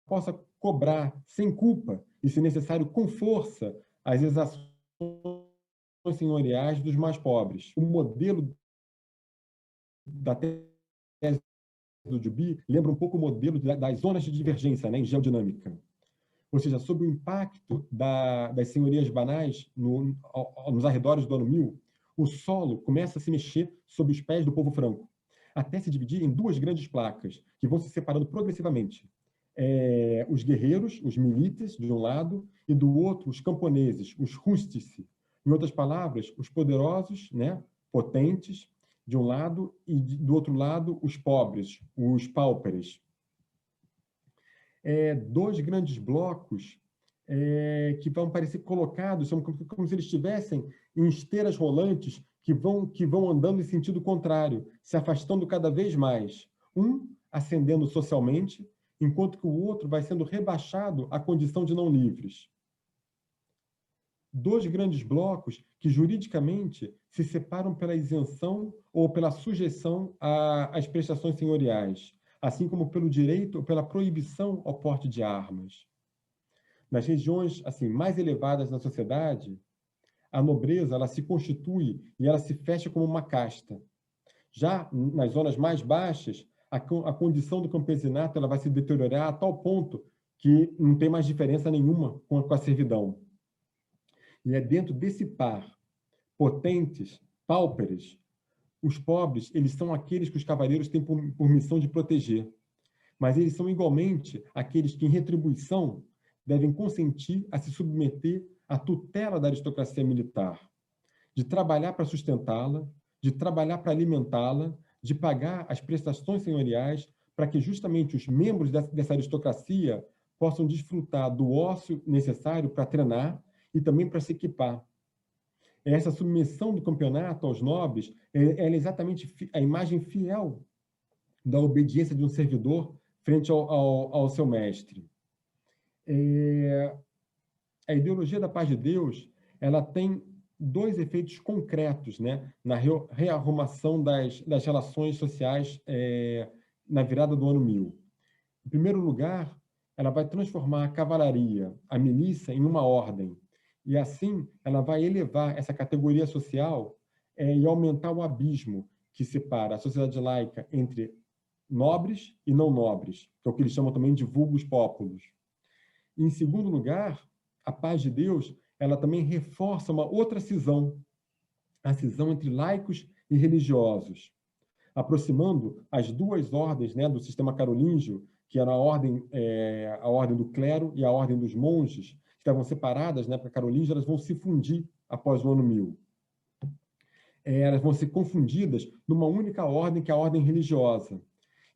possa cobrar sem culpa e, se necessário, com força, as exações senhoriais dos mais pobres. O modelo da tese do Duby lembra um pouco o modelo das zonas de divergência, né, em geodinâmica. Ou seja, sob o impacto das senhorias banais nos arredores do ano 1000, o solo começa a se mexer sob os pés do povo franco, até se dividir em duas grandes placas, que vão se separando progressivamente. Os guerreiros, os milites, de um lado, e do outro, os camponeses, os rustici. Em outras palavras, os poderosos, né, potentes, de um lado, e do outro lado, os pobres, os pauperes. Dois grandes blocos que vão parecer colocados, são como se eles estivessem em esteiras rolantes que vão andando em sentido contrário, se afastando cada vez mais. Um ascendendo socialmente, enquanto que o outro vai sendo rebaixado à condição de não livres. Dois grandes blocos que, juridicamente, se separam pela isenção ou pela sujeição às prestações senhoriais, assim como pelo direito ou pela proibição ao porte de armas. Nas regiões assim, mais elevadas da sociedade, a nobreza ela se constitui e ela se fecha como uma casta. Já nas zonas mais baixas, a condição do campesinato ela vai se deteriorar a tal ponto que não tem mais diferença nenhuma com a servidão. E é dentro desse par, potentes, pauperes, os pobres, eles são aqueles que os cavaleiros têm por missão de proteger. Mas eles são igualmente aqueles que, em retribuição, devem consentir a se submeter à tutela da aristocracia militar, de trabalhar para sustentá-la, de trabalhar para alimentá-la, de pagar as prestações senhoriais para que justamente os membros dessa aristocracia possam desfrutar do ócio necessário para treinar e também para se equipar. Essa submissão do campeonato aos nobres é exatamente a imagem fiel da obediência de um servidor frente ao seu mestre. A ideologia da paz de Deus ela tem dois efeitos concretos, né, na rearrumação das relações sociais na virada do ano 1000. Em primeiro lugar, ela vai transformar a cavalaria, a milícia, em uma ordem. E, assim, ela vai elevar essa categoria social e aumentar o abismo que separa a sociedade laica entre nobres e não nobres, que é o que eles chamam também de vulgus populos. Em segundo lugar, a paz de Deus ela também reforça uma outra cisão, a cisão entre laicos e religiosos, aproximando as duas ordens, né, do sistema carolíngio, que era a ordem do clero e a ordem dos monges, que estavam separadas, né, para a carolíngia, elas vão se fundir após o ano 1000. Elas vão ser confundidas numa única ordem, que é a ordem religiosa.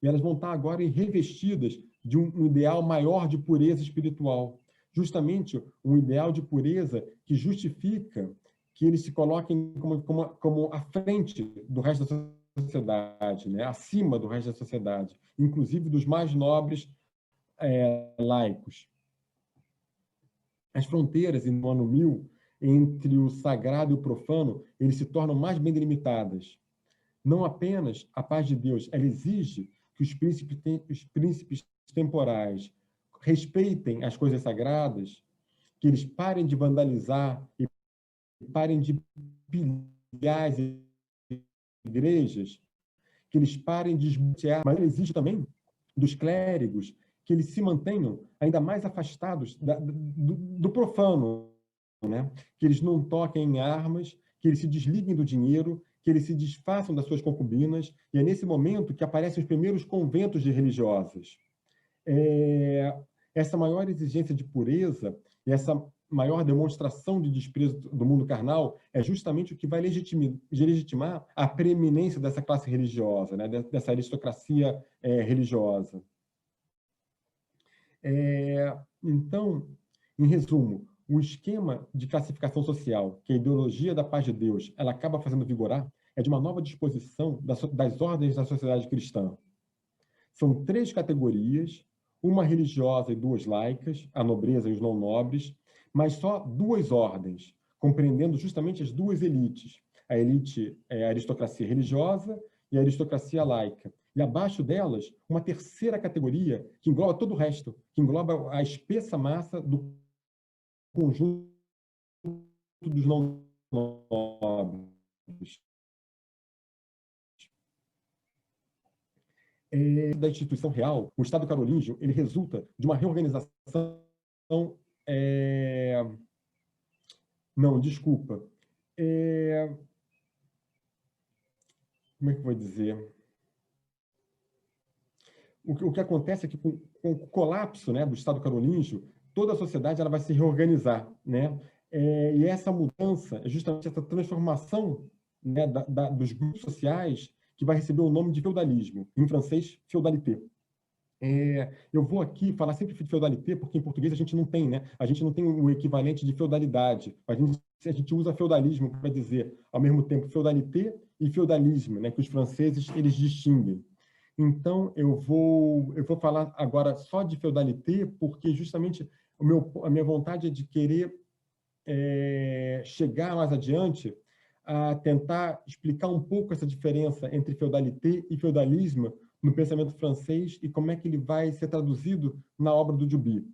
E elas vão estar agora revestidas de um ideal maior de pureza espiritual. Justamente um ideal de pureza que justifica que eles se coloquem como à frente do resto da sociedade, né? Acima do resto da sociedade, inclusive dos mais nobres laicos. As fronteiras, no ano 1000, entre o sagrado e o profano, eles se tornam mais bem delimitadas. Não apenas a paz de Deus, ela exige que os príncipes temporais respeitem as coisas sagradas, que eles parem de vandalizar e parem de pilhar as igrejas, que eles parem de esbutear, mas exige também dos clérigos que eles se mantenham ainda mais afastados do profano, né? Que eles não toquem em armas, que eles se desliguem do dinheiro, que eles se desfaçam das suas concubinas, e é nesse momento que aparecem os primeiros conventos de religiosas. Essa maior exigência de pureza e essa maior demonstração de desprezo do mundo carnal é justamente o que vai legitimar a preeminência dessa classe religiosa, né? Dessa aristocracia religiosa. Então, em resumo, o esquema de classificação social que a ideologia da paz de Deus ela acaba fazendo vigorar é de uma nova disposição das ordens da sociedade cristã. São 3 categorias, uma religiosa e 2 laicas, a nobreza e os não nobres, mas só 2 ordens, compreendendo justamente as 2 elites. A elite é a aristocracia religiosa e a aristocracia laica. E abaixo delas, uma 3ª categoria que engloba todo o resto, que engloba a espessa massa do conjunto dos não nobres. Da instituição real, o Estado carolíngio, ele resulta de uma reorganização... Não, desculpa. Como é que eu vou dizer? O que acontece é que, com o colapso, né, do Estado carolíngio, toda a sociedade ela vai se reorganizar, né? E essa mudança é justamente essa transformação, né, dos grupos sociais que vai receber o nome de feudalismo, em francês, feudalité. Eu vou aqui falar sempre de feudalité, porque em português a gente não tem, né? A gente não tem o equivalente de feudalidade. A gente usa feudalismo para dizer, ao mesmo tempo, feudalité e feudalismo, né? Que os franceses eles distinguem. Então, eu vou falar agora só de feudalité, porque justamente a minha vontade é de querer chegar mais adiante a tentar explicar um pouco essa diferença entre feudalité e feudalismo no pensamento francês e como é que ele vai ser traduzido na obra do Duby.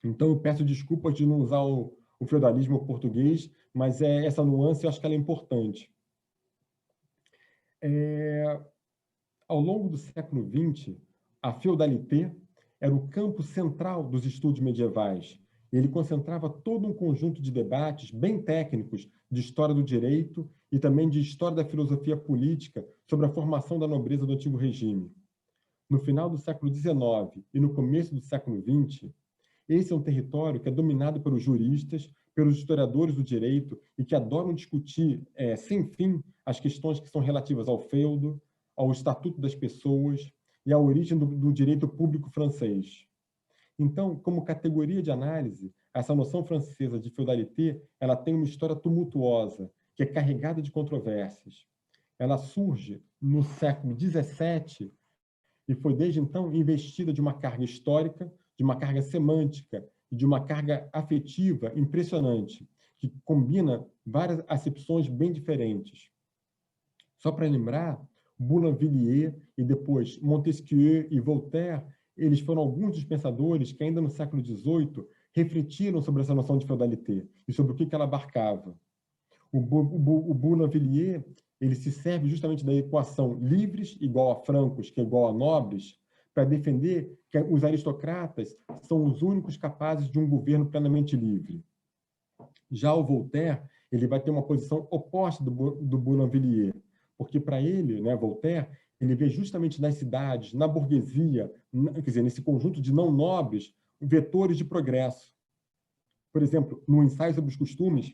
Então, eu peço desculpas de não usar o feudalismo português, mas essa nuance eu acho que ela é importante. Ao longo do século XX, a feudalité era o campo central dos estudos medievais. Ele concentrava todo um conjunto de debates bem técnicos de história do direito e também de história da filosofia política sobre a formação da nobreza do antigo regime. No final do século XIX e no começo do século XX, esse é um território que é dominado pelos juristas, pelos historiadores do direito e que adoram discutir sem fim as questões que são relativas ao feudo, ao estatuto das pessoas e à origem do direito público francês. Então, como categoria de análise, essa noção francesa de feudalité, ela tem uma história tumultuosa, que é carregada de controvérsias. Ela surge no século XVII e foi, desde então, investida de uma carga histórica, de uma carga semântica e de uma carga afetiva impressionante, que combina várias acepções bem diferentes. Só para lembrar, Boulainvilliers e depois Montesquieu e Voltaire, eles foram alguns dos pensadores que ainda no século XVIII refletiram sobre essa noção de feudalité e sobre o que ela abarcava. O Boulainvilliers, ele se serve justamente da equação livres igual a francos, que é igual a nobres, para defender que os aristocratas são os únicos capazes de um governo plenamente livre. Já o Voltaire, ele vai ter uma posição oposta do Boulainvilliers, porque para ele, né, Voltaire, ele vê justamente nas cidades, na burguesia, quer dizer, nesse conjunto de não nobres, vetores de progresso. Por exemplo, no Ensaio sobre os Costumes,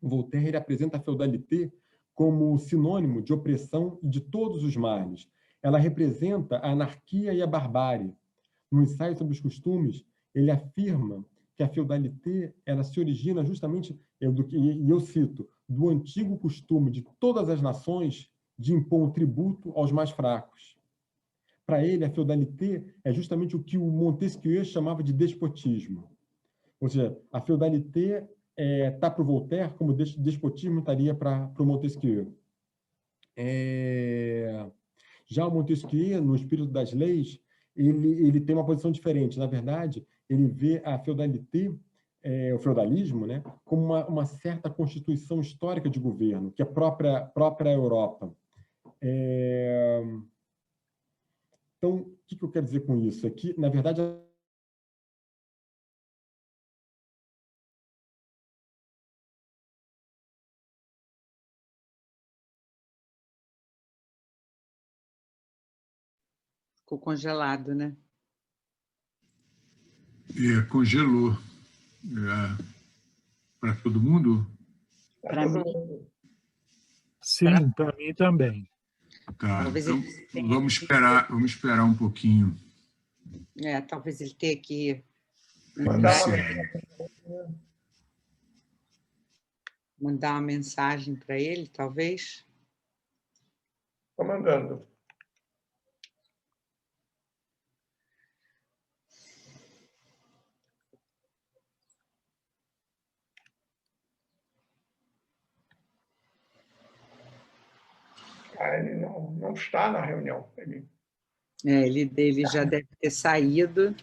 Voltaire ele apresenta a feudalité como sinônimo de opressão e de todos os males. Ela representa a anarquia e a barbárie. No Ensaio sobre os Costumes, ele afirma que a feudalité ela se origina justamente, e eu cito, do antigo costume de todas as nações de impor um tributo aos mais fracos. Para ele, a feudalité é justamente o que o Montesquieu chamava de despotismo. Ou seja, a feudalité está para o Voltaire como despotismo estaria para o Montesquieu. Já o Montesquieu, no Espírito das Leis, ele tem uma posição diferente. Na verdade, ele vê a feudalité, o feudalismo, né, como uma certa constituição histórica de governo, que é própria Europa. Então, o que eu quero dizer com isso? É que, na verdade, ficou congelado, né? Congelou. Para todo mundo? Para mim. Sim, para mim também. Tá, Talvez então ele vamos esperar um pouquinho. talvez ele tenha que mandar uma mensagem para ele, talvez. Estou mandando. Ele não está na reunião. Ele já deve ter saído.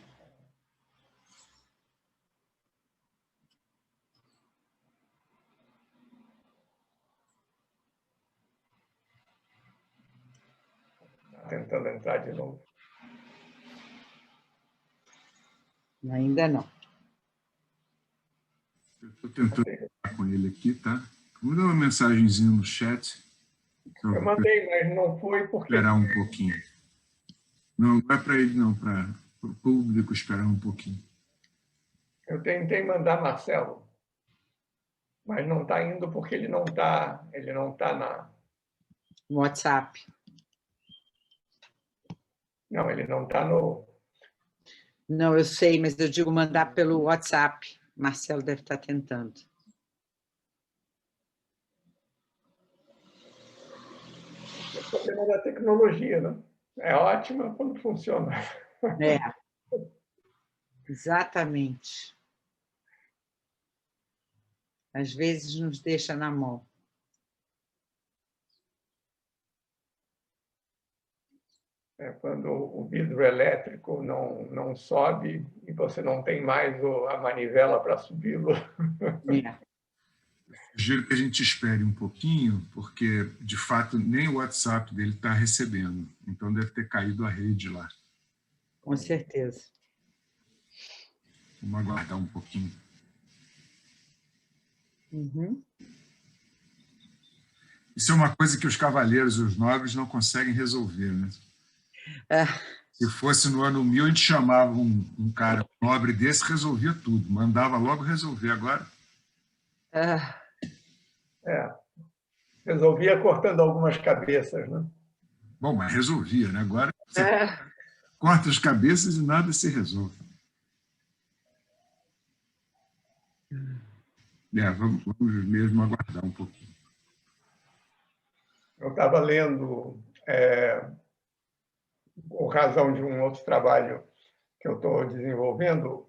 Está tentando entrar de novo. Ainda não. Eu estou tentando falar com ele aqui, tá? Vou dar uma mensagenzinha no chat. Eu mandei, mas não foi porque... Esperar um pouquinho. Não é para ele, não, para o público esperar um pouquinho. Eu tentei mandar Marcelo, mas não está indo porque ele não está na... No WhatsApp. Não, ele não está no... Não, eu sei, mas eu digo mandar pelo WhatsApp. Marcelo deve estar tentando. É o problema da tecnologia, né? É ótima quando funciona. Exatamente. Às vezes nos deixa na mão. Quando o vidro elétrico não sobe e você não tem mais a manivela para subi-lo. Sugiro que a gente espere um pouquinho, porque, de fato, nem o WhatsApp dele está recebendo. Então, deve ter caído a rede lá. Com certeza. Vamos aguardar um pouquinho. Isso é uma coisa que os cavaleiros e os nobres não conseguem resolver, né? Se fosse no ano 1000, a gente chamava um cara nobre desse, resolvia tudo. Mandava logo resolver. Agora... Resolvia cortando algumas cabeças, né? Bom, mas resolvia, né? Agora você corta as cabeças e nada se resolve. Vamos mesmo aguardar um pouquinho. Eu estava lendo, por razão de um outro trabalho que eu estou desenvolvendo,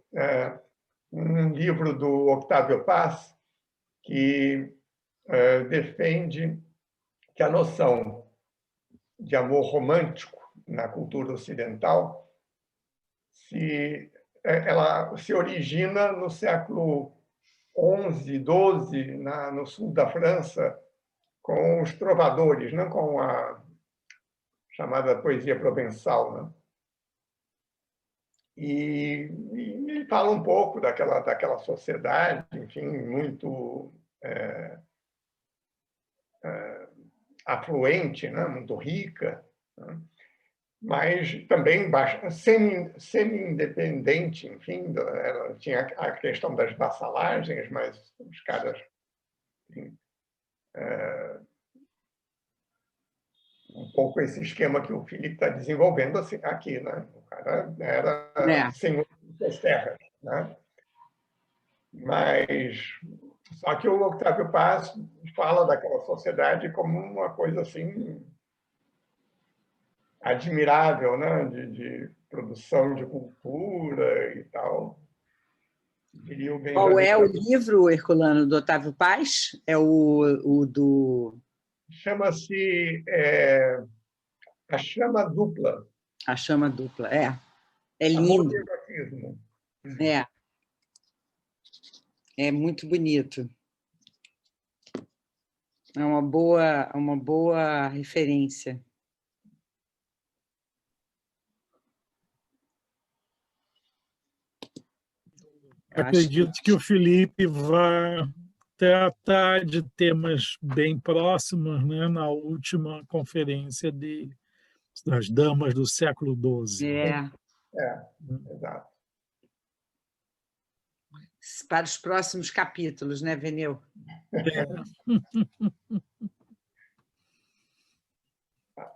um livro do Octavio Paz, que defende que a noção de amor romântico na cultura ocidental ela se origina no século XI, XII, no sul da França, com os trovadores, né? Com a chamada poesia provençal. Né? E ele fala um pouco daquela sociedade, enfim, muito afluente, né? Muito rica, né? Mas também semi-independente, enfim, ela tinha a questão das vassalagens, mas os caras, enfim, um pouco esse esquema que o Filipe está desenvolvendo aqui, né? O cara era senhor das terras, né? Mas só que o Octávio Paz fala daquela sociedade como uma coisa assim admirável, né? De produção de cultura e tal. Qual é o livro, Herculano, do Otávio Paz? É o do... Chama-se A Chama Dupla. A Chama Dupla, é lindo. É muito bonito. É uma boa referência. Acredito que o Filipe vai tratar de temas bem próximos, né, na última conferência dele, das damas do século XII. Exato. Para os próximos capítulos, né, Veneu?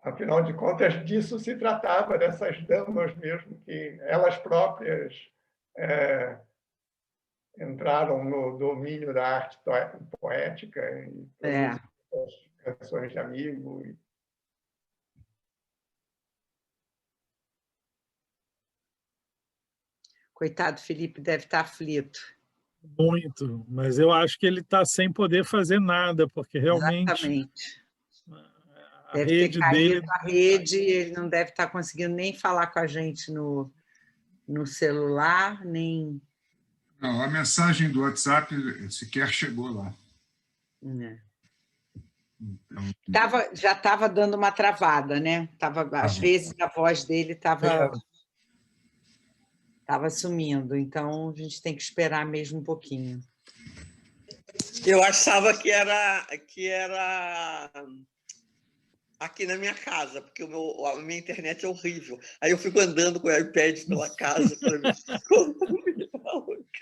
Afinal de contas, disso se tratava, dessas damas mesmo, que elas próprias entraram no domínio da arte poética e as canções de amigo. Coitado, Felipe deve estar aflito. Muito, mas eu acho que ele está sem poder fazer nada, porque realmente... Exatamente. A rede dele... A rede, ele não deve estar conseguindo nem falar com a gente no celular, nem... Não, a mensagem do WhatsApp sequer chegou lá. Então... já estava dando uma travada, né? Às vezes a voz dele estava sumindo, então a gente tem que esperar mesmo um pouquinho. Eu achava que era aqui na minha casa, porque a minha internet é horrível. Aí eu fico andando com o iPad pela casa para ver como...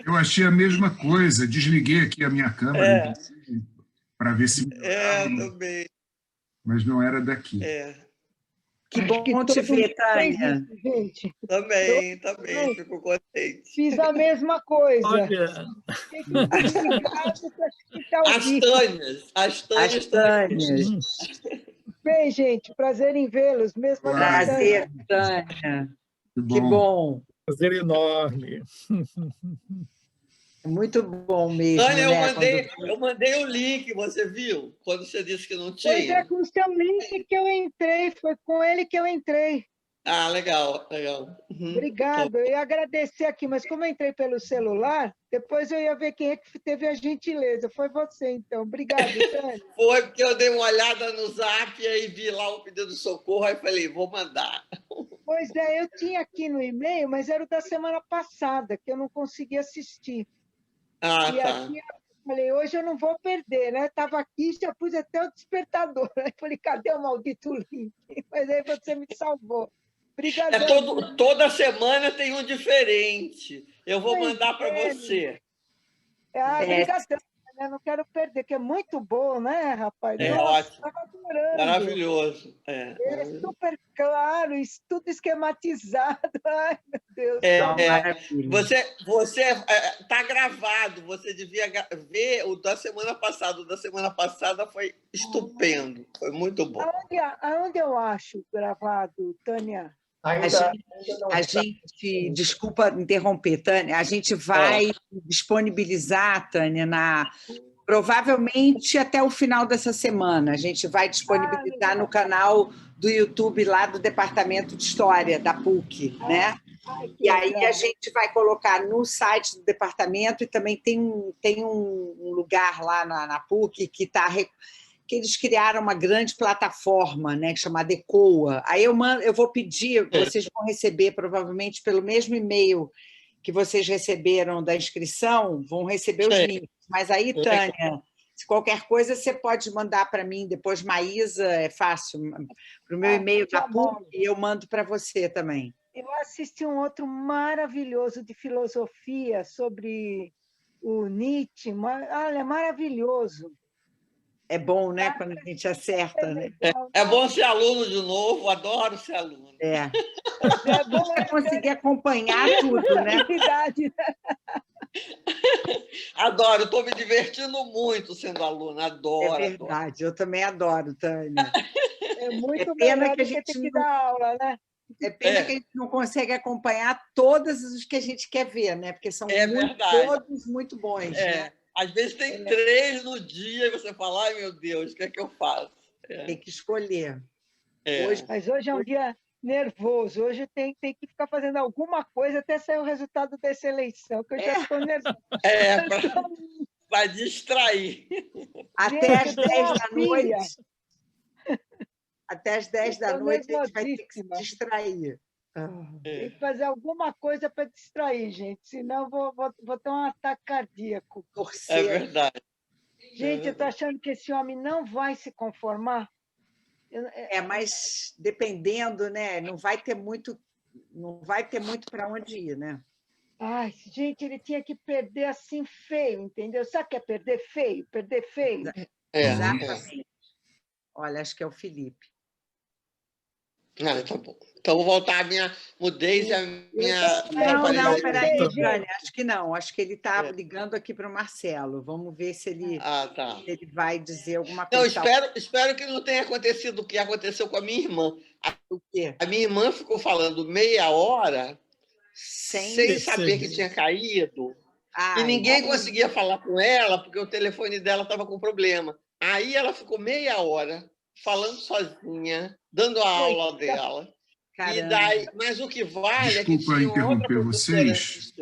Eu achei a mesma coisa, desliguei aqui a minha câmera para ver se... também. Mas não era daqui. Que bom te ver, Tânia. Gente. Também, fico contente. Fiz a mesma coisa. Olha... As Tânias. Bem, gente, prazer em vê-los. Prazer, Tânia. Que bom. Prazer enorme. Muito bom mesmo. Tânia, eu mandei o link, você viu? Quando você disse que não tinha. Pois é, com o seu link que eu entrei, foi com ele que eu entrei. Ah, legal. Obrigado. Eu ia agradecer aqui, mas como eu entrei pelo celular, depois eu ia ver quem é que teve a gentileza. Foi você, então. Obrigado, Tânia. Foi porque eu dei uma olhada no Zap e aí vi lá o pedido de socorro, aí falei, vou mandar. Pois é, eu tinha aqui no e-mail, mas era o da semana passada, que eu não consegui assistir. Aqui eu falei, hoje eu não vou perder, né? Estava aqui, já pus até o despertador. Aí falei, cadê o maldito link? Mas aí você me salvou. Obrigada. Toda semana tem um diferente. Eu vou mandar para você. Obrigadão. Eu não quero perder, que é muito bom, né, rapaz? Ótimo. Estava adorando. Maravilhoso. É super claro, tudo esquematizado. Ai, meu Deus. Você está gravado, você devia ver o da semana passada. O da semana passada foi estupendo, foi muito bom. Aonde eu acho gravado, Tânia? A gente, desculpa interromper, Tânia, a gente vai disponibilizar, Tânia, provavelmente até o final dessa semana. A gente vai disponibilizar no canal do YouTube lá do Departamento de História da PUC, né? E aí a gente vai colocar no site do departamento e também tem um lugar lá na PUC que está... que eles criaram uma grande plataforma, né, chamada ECOA. Aí eu vou pedir, vocês vão receber provavelmente pelo mesmo e-mail que vocês receberam da inscrição, vão receber os links. Mas aí, Tânia, se qualquer coisa, você pode mandar para mim, depois Maísa, é fácil, para o meu e-mail da PUC, e eu mando para você também. Eu assisti um outro maravilhoso de filosofia sobre o Nietzsche. Olha, maravilhoso. É bom, né, quando a gente acerta, né? É bom ser aluno de novo, adoro ser aluno. É bom você conseguir acompanhar tudo, né? Adoro, estou me divertindo muito sendo aluna, adoro. É verdade, eu também adoro, Tânia. É muito melhor que a gente tem que dar aula, né? É pena que a gente não consegue acompanhar todos os que a gente quer ver, né? Porque são todos muito bons. Né? Às vezes tem 3 no dia e você fala, ai meu Deus, o que é que eu faço? Tem que escolher. Mas hoje é um dia nervoso, hoje tem que ficar fazendo alguma coisa até sair o resultado dessa eleição, que eu já estou nervosa. Para distrair. Até às 10 da noite. Até às 10 da noite a gente vai ter que se distrair. Tem que fazer alguma coisa para distrair, gente, senão vou ter um ataque cardíaco. É verdade. Gente, eu estou achando que esse homem não vai se conformar. Mas dependendo, né? Não vai ter muito para onde ir, né? Ai, gente, ele tinha que perder assim feio, entendeu? Sabe o que é perder feio? Perder feio. Exatamente. Olha, acho que é o Felipe. Tá bom. Então, vou voltar à minha mudez e à minha... Não, peraí, Tânia, acho que não. Acho que ele está ligando aqui para o Marcelo. Vamos ver se ele, ele vai dizer alguma coisa. Não, espero que não tenha acontecido o que aconteceu com a minha irmã. O quê? A minha irmã ficou falando meia hora sem saber que tinha caído. E ninguém conseguia falar com ela porque o telefone dela estava com problema. Aí ela ficou meia hora falando sozinha, dando a aula dela. E daí, mas o que vale Desculpa é que interromper vocês.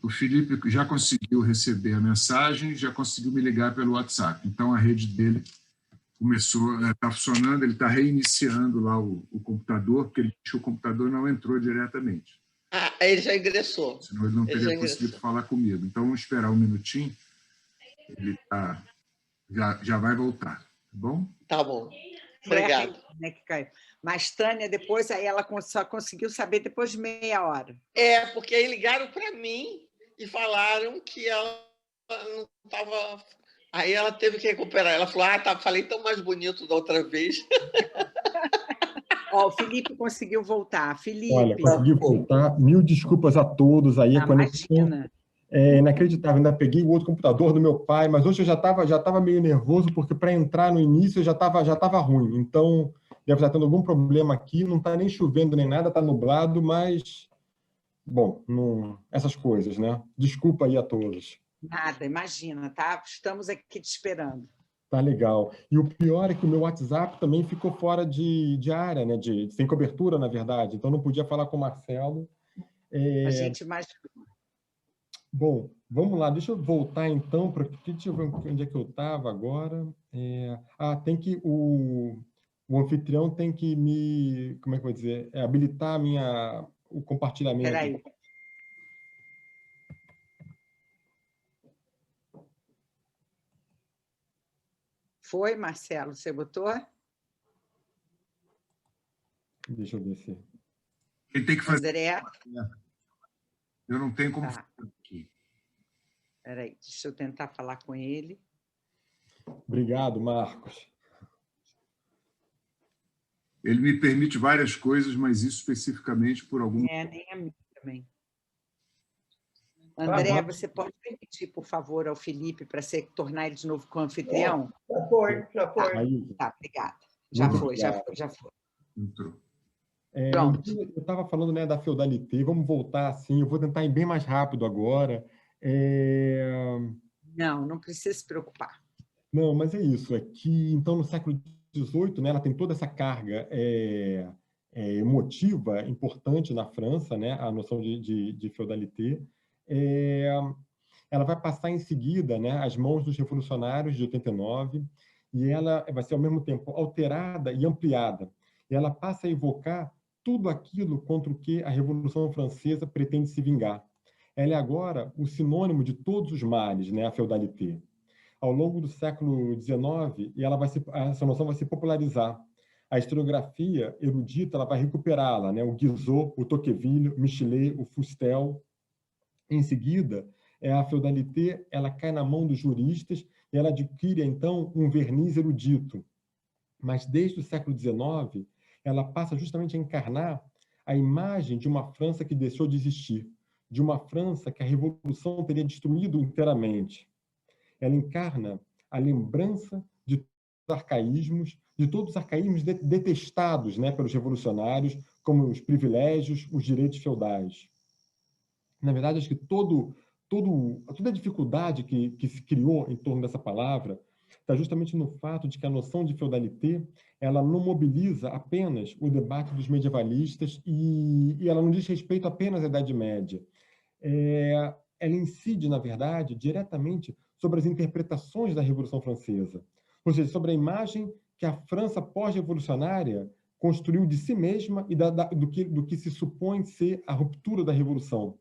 O Felipe já conseguiu receber a mensagem, já conseguiu me ligar pelo WhatsApp. Então, a rede dele começou, está funcionando, ele está reiniciando lá o computador, porque ele disse que o computador não entrou diretamente. Ele já ingressou. Senão ele não teria conseguido falar comigo. Então, vamos esperar um minutinho. Ele já vai voltar, tá bom? Tá bom. Obrigado. Mas, Tânia, depois aí ela só conseguiu saber depois de meia hora. Porque aí ligaram para mim e falaram que ela não estava... Aí ela teve que recuperar. Ela falou, falei tão mais bonito da outra vez. O Felipe conseguiu voltar. Felipe. Olha, consegui voltar. Mil desculpas a todos aí. Imagina. É inacreditável, ainda peguei o outro computador do meu pai, mas hoje eu já estava meio nervoso, porque para entrar no início já estava ruim. Então, deve estar tendo algum problema aqui, não está nem chovendo nem nada, está nublado, mas, bom, essas coisas, né? Desculpa aí a todos. Nada, imagina, tá? Estamos aqui te esperando. Tá legal. E o pior é que o meu WhatsApp também ficou fora de área, né? Sem cobertura, na verdade, então não podia falar com o Marcelo. A gente imagina. Bom, vamos lá, deixa eu voltar então para... Deixa eu ver onde é que eu estava agora. Tem que... O anfitrião tem que me... Como é que eu vou dizer? Habilitar o compartilhamento. Espera aí. Foi, Marcelo? Você botou? Deixa eu ver se... Ele tem que fazer... André? Eu não tenho como fazer aqui. Espera aí, deixa eu tentar falar com ele. Obrigado, Marcos. Ele me permite várias coisas, mas isso especificamente por algum... Nem a mim também. André, você pode permitir, por favor, ao Felipe para tornar ele de novo co-anfitrião? Já foi. Tá, obrigada. Já foi. Entrou. Eu estava falando, né, da feudalité, vamos voltar assim, eu vou tentar ir bem mais rápido agora. Não precisa se preocupar. Não, mas é isso, é que, então, no século XVIII, né, ela tem toda essa carga emotiva importante na França, né, a noção de feudalité. Ela vai passar em seguida, né, às mãos dos revolucionários de 89, e ela vai ser, ao mesmo tempo, alterada e ampliada. E ela passa a evocar tudo aquilo contra o que a Revolução Francesa pretende se vingar. Ela é agora o sinônimo de todos os males, né, a feudalité. Ao longo do século XIX, essa noção vai se popularizar. A historiografia erudita ela vai recuperá-la, né? O Guizot, o Tocqueville, o Michelet, o Fustel. Em seguida, a feudalité ela cai na mão dos juristas e ela adquire, então, um verniz erudito. Mas, desde o século XIX, ela passa justamente a encarnar a imagem de uma França que deixou de existir, de uma França que a Revolução teria destruído inteiramente. Ela encarna a lembrança de todos os arcaísmos detestados, né, pelos revolucionários, como os privilégios, os direitos feudais. Na verdade, acho que toda a dificuldade que se criou em torno dessa palavra está justamente no fato de que a noção de feudalité ela não mobiliza apenas o debate dos medievalistas e ela não diz respeito apenas à Idade Média. Ela incide, na verdade, diretamente sobre as interpretações da Revolução Francesa, ou seja, sobre a imagem que a França pós-revolucionária construiu de si mesma e do que se supõe ser a ruptura da Revolução.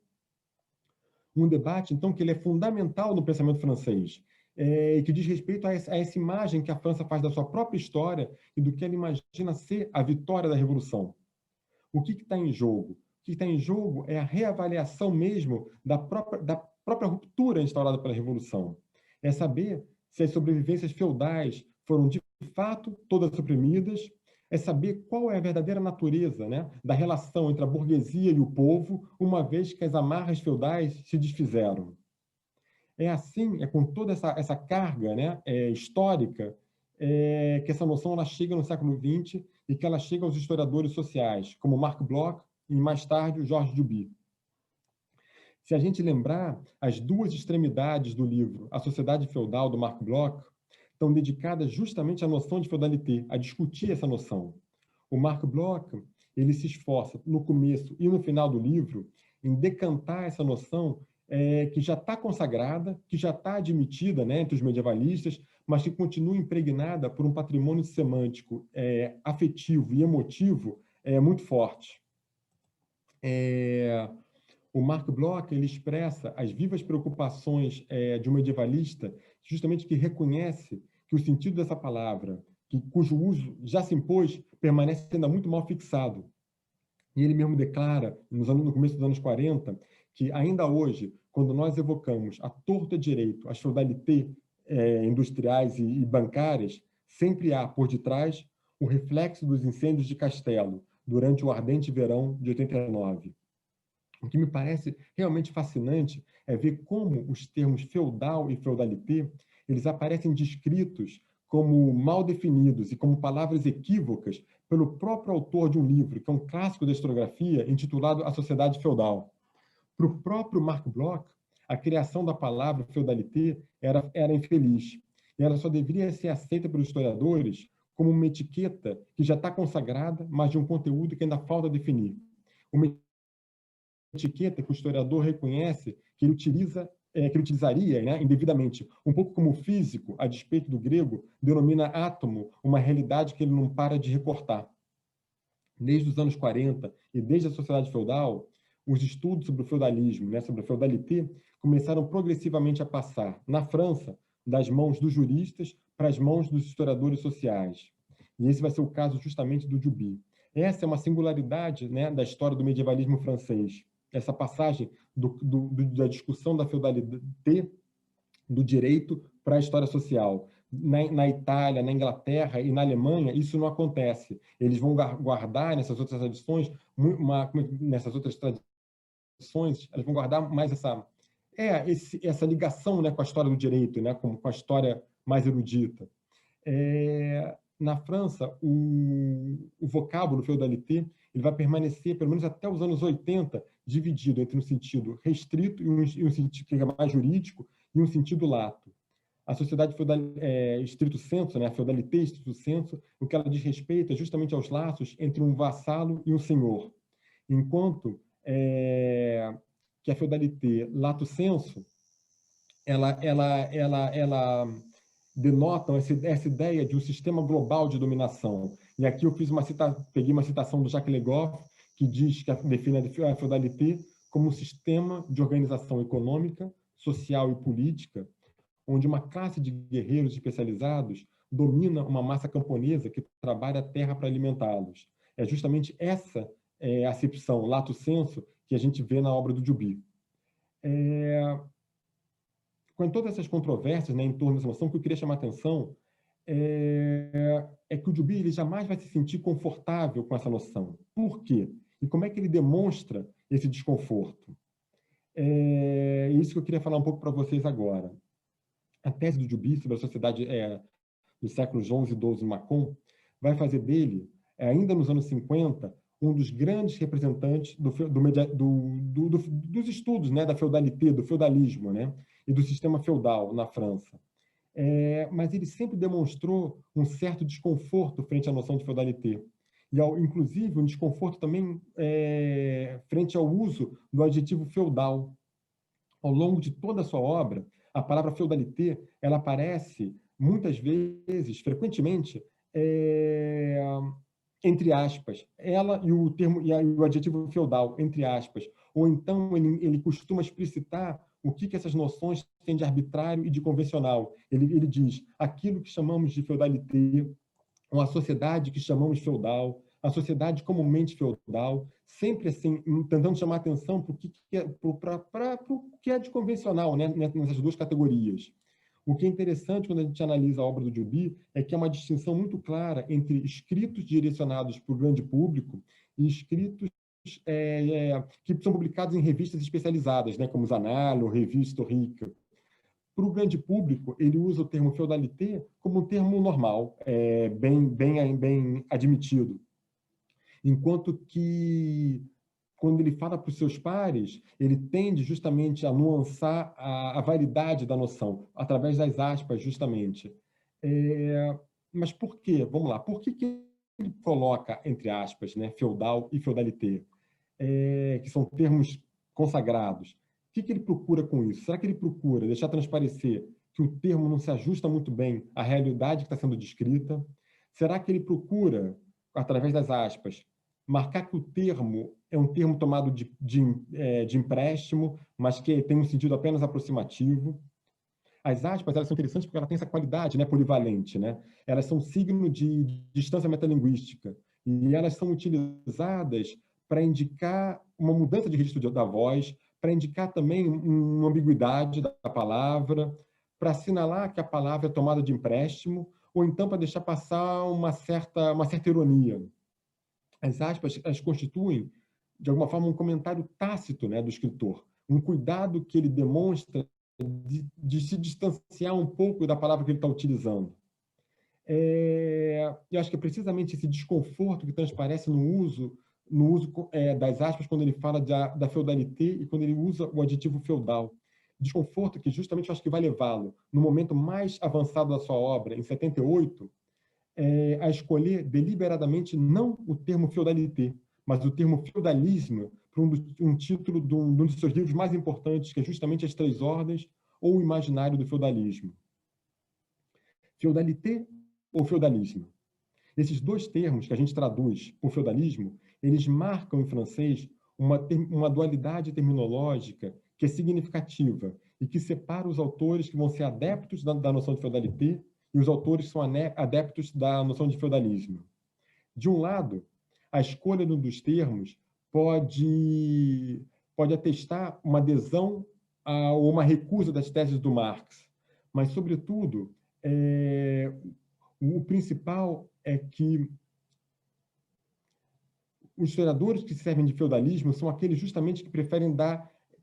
Um debate, então, que ele é fundamental no pensamento francês, e que diz respeito a essa imagem que a França faz da sua própria história e do que ela imagina ser a vitória da Revolução. O que está em jogo? O que está em jogo é a reavaliação mesmo da própria ruptura instaurada pela Revolução. É saber se as sobrevivências feudais foram, de fato, todas suprimidas, é saber qual é a verdadeira natureza, né, da relação entre a burguesia e o povo, uma vez que as amarras feudais se desfizeram. É assim, com toda essa carga, né, histórica, que essa noção ela chega no século XX e que ela chega aos historiadores sociais, como Marc Bloch e, mais tarde, o Georges Duby. Se a gente lembrar, as duas extremidades do livro, A Sociedade Feudal, do Marc Bloch, estão dedicadas justamente à noção de feudalité, a discutir essa noção. O Marc Bloch ele se esforça, no começo e no final do livro, em decantar essa noção que já está consagrada, que já está admitida, né, entre os medievalistas, mas que continua impregnada por um patrimônio semântico, afetivo e emotivo muito forte. O Marc Bloch ele expressa as vivas preocupações de um medievalista, justamente que reconhece que o sentido dessa palavra, cujo uso já se impôs, permanece ainda muito mal fixado. E ele mesmo declara, no começo dos anos 40, que ainda hoje, quando nós evocamos a torto e direito, as feudalités industriais e bancárias, sempre há por detrás o reflexo dos incêndios de Castelo, durante o ardente verão de 89. O que me parece realmente fascinante é ver como os termos feudal e feudalité eles aparecem descritos como mal definidos e como palavras equívocas pelo próprio autor de um livro, que é um clássico da historiografia, intitulado A Sociedade Feudal. Para o próprio Marc Bloch, a criação da palavra feudalité era infeliz, e ela só deveria ser aceita pelos historiadores como uma etiqueta que já está consagrada, mas de um conteúdo que ainda falta definir. Uma etiqueta que o historiador reconhece que ele utilizaria, né, indevidamente. Um pouco como o físico, a despeito do grego, denomina átomo uma realidade que ele não para de recortar. Desde os anos 40 e desde a sociedade feudal, os estudos sobre o feudalismo, né, sobre a feudalité, começaram progressivamente a passar, na França, das mãos dos juristas para as mãos dos historiadores sociais. E esse vai ser o caso justamente do Duby. Essa é uma singularidade, né, da história do medievalismo francês. Essa passagem da discussão da feudalité, do direito para a história social. Na Itália, na Inglaterra e na Alemanha, isso não acontece. Eles vão guardar nessas outras tradições, eles vão guardar mais essa ligação, né, com a história do direito, né, com a história mais erudita. Na França, o vocábulo feudalité ele vai permanecer, pelo menos até os anos 80, dividido entre um sentido restrito e um sentido que é mais jurídico e um sentido lato. A sociedade feudal, estrito sensu, né, a feudalité estrito sensu, o que ela diz respeito é justamente aos laços entre um vassalo e um senhor. Enquanto que a feudalité lato sensu, ela denotam essa ideia de um sistema global de dominação. E aqui eu peguei uma citação do Jacques Legoff, que define a feudalité como um sistema de organização econômica, social e política, onde uma classe de guerreiros especializados domina uma massa camponesa que trabalha a terra para alimentá-los. É justamente essa acepção, lato sensu, que a gente vê na obra do Duby. Com todas essas controvérsias, né, em torno dessa noção, o que eu queria chamar a atenção é que o Duby ele jamais vai se sentir confortável com essa noção. Por quê? E como é que ele demonstra esse desconforto? É isso que eu queria falar um pouco para vocês agora. A tese do Duby sobre a sociedade dos séculos XI e XII em Mâcon vai fazer dele, ainda nos anos 50, um dos grandes representantes dos estudos, né, da feudalité, do feudalismo, né, e do sistema feudal na França. Mas ele sempre demonstrou um certo desconforto frente à noção de feudalité. E, inclusive, um desconforto também frente ao uso do adjetivo feudal. Ao longo de toda a sua obra, a palavra feudalité ela aparece, muitas vezes, frequentemente, entre aspas, ela e o adjetivo feudal, entre aspas. Ou então ele costuma explicitar o que essas noções têm de arbitrário e de convencional. Ele diz aquilo que chamamos de feudalité, uma sociedade que chamamos feudal, a sociedade comumente feudal, sempre assim, tentando chamar atenção para o que é de convencional, né, nessas duas categorias. O que é interessante quando a gente analisa a obra do Duby é que há uma distinção muito clara entre escritos direcionados para o grande público e escritos que são publicados em revistas especializadas, né, como Zanal ou Revue Historique. Para o grande público, ele usa o termo feudalité como um termo normal, bem admitido. Enquanto que, quando ele fala para os seus pares, ele tende justamente a nuançar a validade da noção, através das aspas, justamente. Mas por quê? Vamos lá. Por que ele coloca, entre aspas, né, feudal e feudalité, que são termos consagrados? O que ele procura com isso? Será que ele procura deixar transparecer que o termo não se ajusta muito bem à realidade que está sendo descrita? Será que ele procura, através das aspas, marcar que o termo é um termo tomado de empréstimo, mas que tem um sentido apenas aproximativo? As aspas, elas são interessantes porque elas têm essa qualidade, né, polivalente, né? Elas são signo de distância metalinguística e elas são utilizadas para indicar uma mudança de registro da voz, para indicar também uma ambiguidade da palavra, para assinalar que a palavra é tomada de empréstimo, ou então para deixar passar uma certa ironia. As aspas, elas constituem, de alguma forma, um comentário tácito, né, do escritor, um cuidado que ele demonstra de se distanciar um pouco da palavra que ele está utilizando. Eu acho que é precisamente esse desconforto que transparece no uso das aspas quando ele fala da feudalité e quando ele usa o adjetivo feudal. Desconforto que justamente eu acho que vai levá-lo, no momento mais avançado da sua obra, em 78, a escolher deliberadamente não o termo feudalité, mas o termo feudalismo para um título de um dos seus livros mais importantes, que é justamente As Três Ordens ou o Imaginário do Feudalismo. Feudalité ou feudalismo? Esses dois termos que a gente traduz por feudalismo, eles marcam em francês uma dualidade terminológica que é significativa e que separa os autores que vão ser adeptos da noção de feudalité e os autores que são adeptos da noção de feudalismo. De um lado, a escolha dos termos pode atestar uma adesão ou uma recusa das teses do Marx, mas, sobretudo, o principal é que os historiadores que servem de feudalismo são aqueles justamente que preferem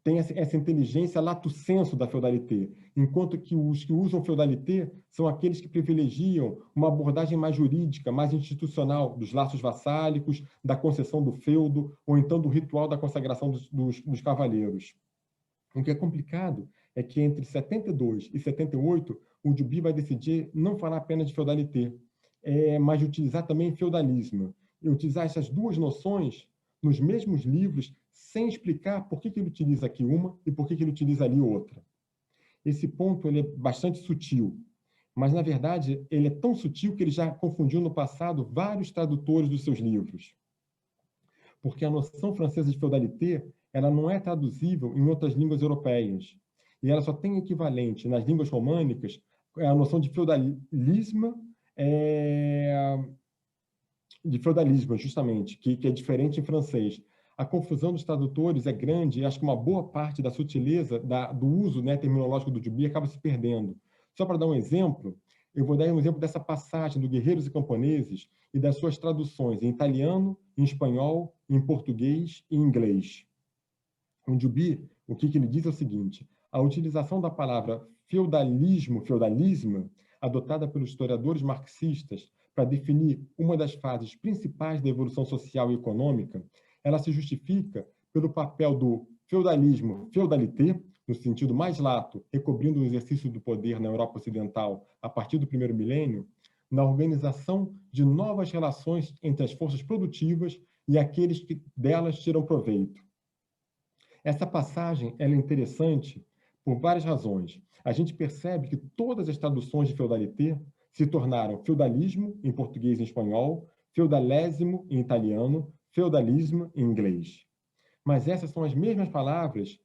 tem essa inteligência lato sensu da feudalité, enquanto que os que usam feudalité são aqueles que privilegiam uma abordagem mais jurídica, mais institucional, dos laços vassálicos, da concessão do feudo, ou então do ritual da consagração dos cavaleiros. O que é complicado é que entre 72 e 78, o Duby vai decidir não falar apenas de feudalité, mas de utilizar também feudalismo, e utilizar essas duas noções nos mesmos livros, sem explicar por que ele utiliza aqui uma e por que ele utiliza ali outra. Esse ponto ele é bastante sutil. mas, na verdade, ele é tão sutil que ele já confundiu no passado vários tradutores dos seus livros. Porque a noção francesa de feudalité, ela não é traduzível em outras línguas europeias. E ela só tem equivalente nas línguas românicas a noção de feudalismo, justamente, que é diferente em francês. A confusão dos tradutores é grande e acho que uma boa parte da sutileza do uso, né, terminológico do Duby acaba se perdendo. Só para dar um exemplo, eu vou dar um exemplo dessa passagem do Guerreiros e Camponeses e das suas traduções em italiano, em espanhol, em português e em inglês. O Duby, o que ele diz é o seguinte: a utilização da palavra feudalismo, adotada pelos historiadores marxistas para definir uma das fases principais da evolução social e econômica, ela se justifica pelo papel do feudalismo, feudalité, no sentido mais lato, recobrindo o exercício do poder na Europa Ocidental a partir do primeiro milênio, na organização de novas relações entre as forças produtivas e aqueles que delas tiram proveito. Essa passagem ela é interessante por várias razões. A gente percebe que todas as traduções de feudalité se tornaram feudalismo, em português e em espanhol, feudalésimo, em italiano, feudalismo, em inglês. Mas essas são as mesmas palavras,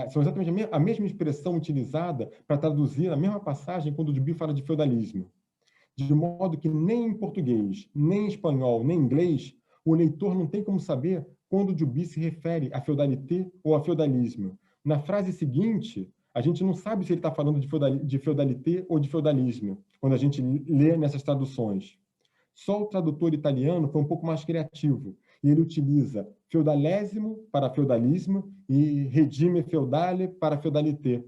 são exatamente a mesma expressão utilizada para traduzir a mesma passagem quando o Duby fala de feudalismo. De modo que nem em português, nem em espanhol, nem em inglês, o leitor não tem como saber quando o Duby se refere a feudalité ou a feudalismo. Na frase seguinte, a gente não sabe se ele está falando de feudalité ou de feudalismo, quando a gente lê nessas traduções. Só o tradutor italiano foi um pouco mais criativo, e ele utiliza feudalésimo para feudalismo e regime feudale para feudalité.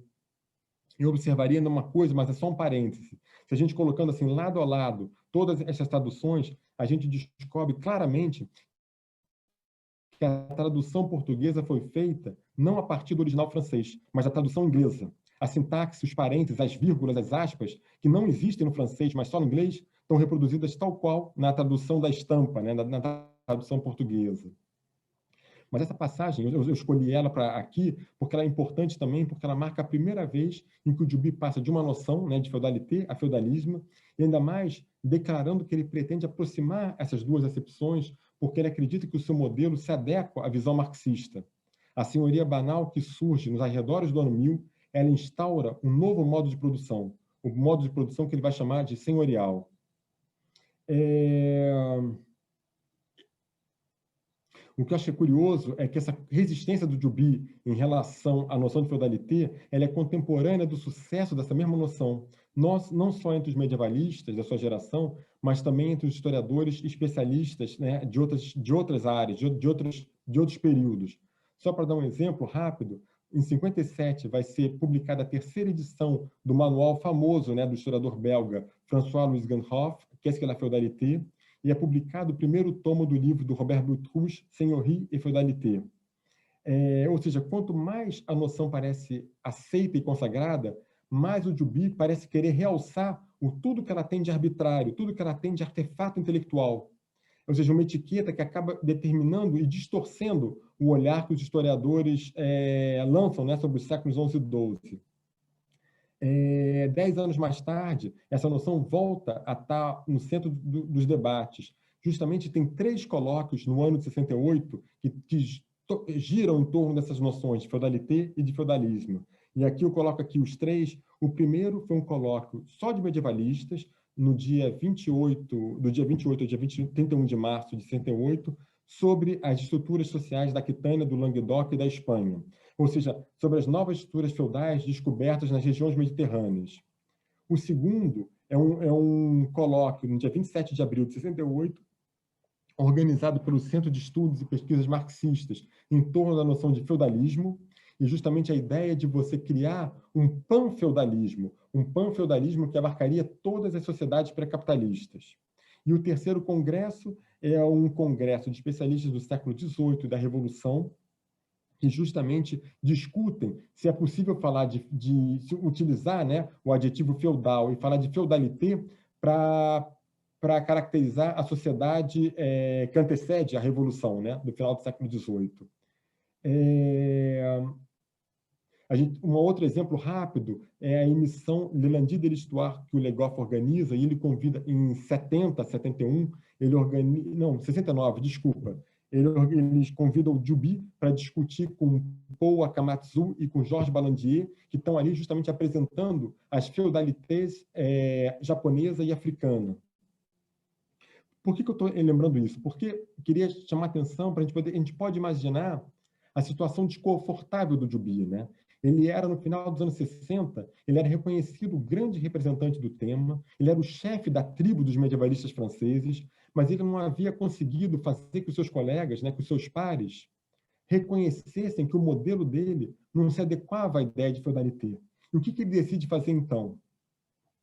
Eu observaria numa coisa, mas é só um parêntese. Se a gente colocando assim lado a lado todas essas traduções, a gente descobre claramente que a tradução portuguesa foi feita não a partir do original francês, mas da tradução inglesa. A sintaxe, os parênteses, as vírgulas, as aspas, que não existem no francês, mas só no inglês, estão reproduzidas tal qual na tradução da estampa, né, na tradução portuguesa. Mas essa passagem, eu escolhi ela para aqui porque ela é importante também, porque ela marca a primeira vez em que o Duby passa de uma noção, né, de feudalité a feudalismo, e ainda mais declarando que ele pretende aproximar essas duas acepções, porque ele acredita que o seu modelo se adequa à visão marxista. A senhoria banal que surge nos arredores do ano 1000, ela instaura um novo modo de produção, o modo de produção que ele vai chamar de senhorial. O que eu achei curioso é que essa resistência do Duby em relação à noção de feudalité, ela é contemporânea do sucesso dessa mesma noção, não só entre os medievalistas da sua geração, mas também entre os historiadores especialistas, né, de outras áreas, de outros períodos. Só para dar um exemplo rápido, em 57 vai ser publicada a terceira edição do manual famoso, né, do historiador belga François-Louis Ganhoff, Qu'est-ce que la feudalité? E é publicado o primeiro tomo do livro do Robert Boutrouche, Senhorie et Feudalité. Ou seja, quanto mais a noção parece aceita e consagrada, mais o Duby parece querer realçar tudo que ela tem de arbitrário, tudo que ela tem de artefato intelectual. Ou seja, uma etiqueta que acaba determinando e distorcendo o olhar que os historiadores lançam, né, sobre os séculos XI e XII. 10 anos mais tarde, essa noção volta a estar no centro dos debates. Justamente tem 3 colóquios no ano de 68 que giram em torno dessas noções de feudalité e de feudalismo. E aqui eu coloco aqui os 3. O primeiro foi um colóquio só de medievalistas, do dia 28 ao dia 31 de março de 68, sobre as estruturas sociais da Aquitânia, do Languedoc e da Espanha. Ou seja, sobre as novas estruturas feudais descobertas nas regiões mediterrâneas. O segundo é um colóquio, no dia 27 de abril de 68, organizado pelo Centro de Estudos e Pesquisas Marxistas, em torno da noção de feudalismo, e justamente a ideia de você criar um panfeudalismo que abarcaria todas as sociedades pré-capitalistas. E o terceiro congresso é um congresso de especialistas do século XVIII e da Revolução, que justamente discutem se é possível falar de utilizar, né, o adjetivo feudal e falar de feudalité para caracterizar a sociedade que antecede a Revolução, né, do final do século XVIII. Um outro exemplo rápido é a emissão Le Lundi de l'Histoire, que o Le Goff organiza, e ele convida, em 70, 71, ele organiza... Não, 69, desculpa. Eles convidam o Juby para discutir com Paul Akamatsu e com Georges Balandier, que estão ali justamente apresentando as feudalités japonesa e africana. Por que eu estou lembrando isso? Porque eu queria chamar a atenção para a gente pode imaginar a situação desconfortável do Juby, né? Ele era, no final dos anos 60, ele era reconhecido grande representante do tema, ele era o chefe da tribo dos medievalistas franceses, mas ele não havia conseguido fazer com que os seus colegas, né, com os seus pares, reconhecessem que o modelo dele não se adequava à ideia de feudalité. E o que ele decide fazer, então?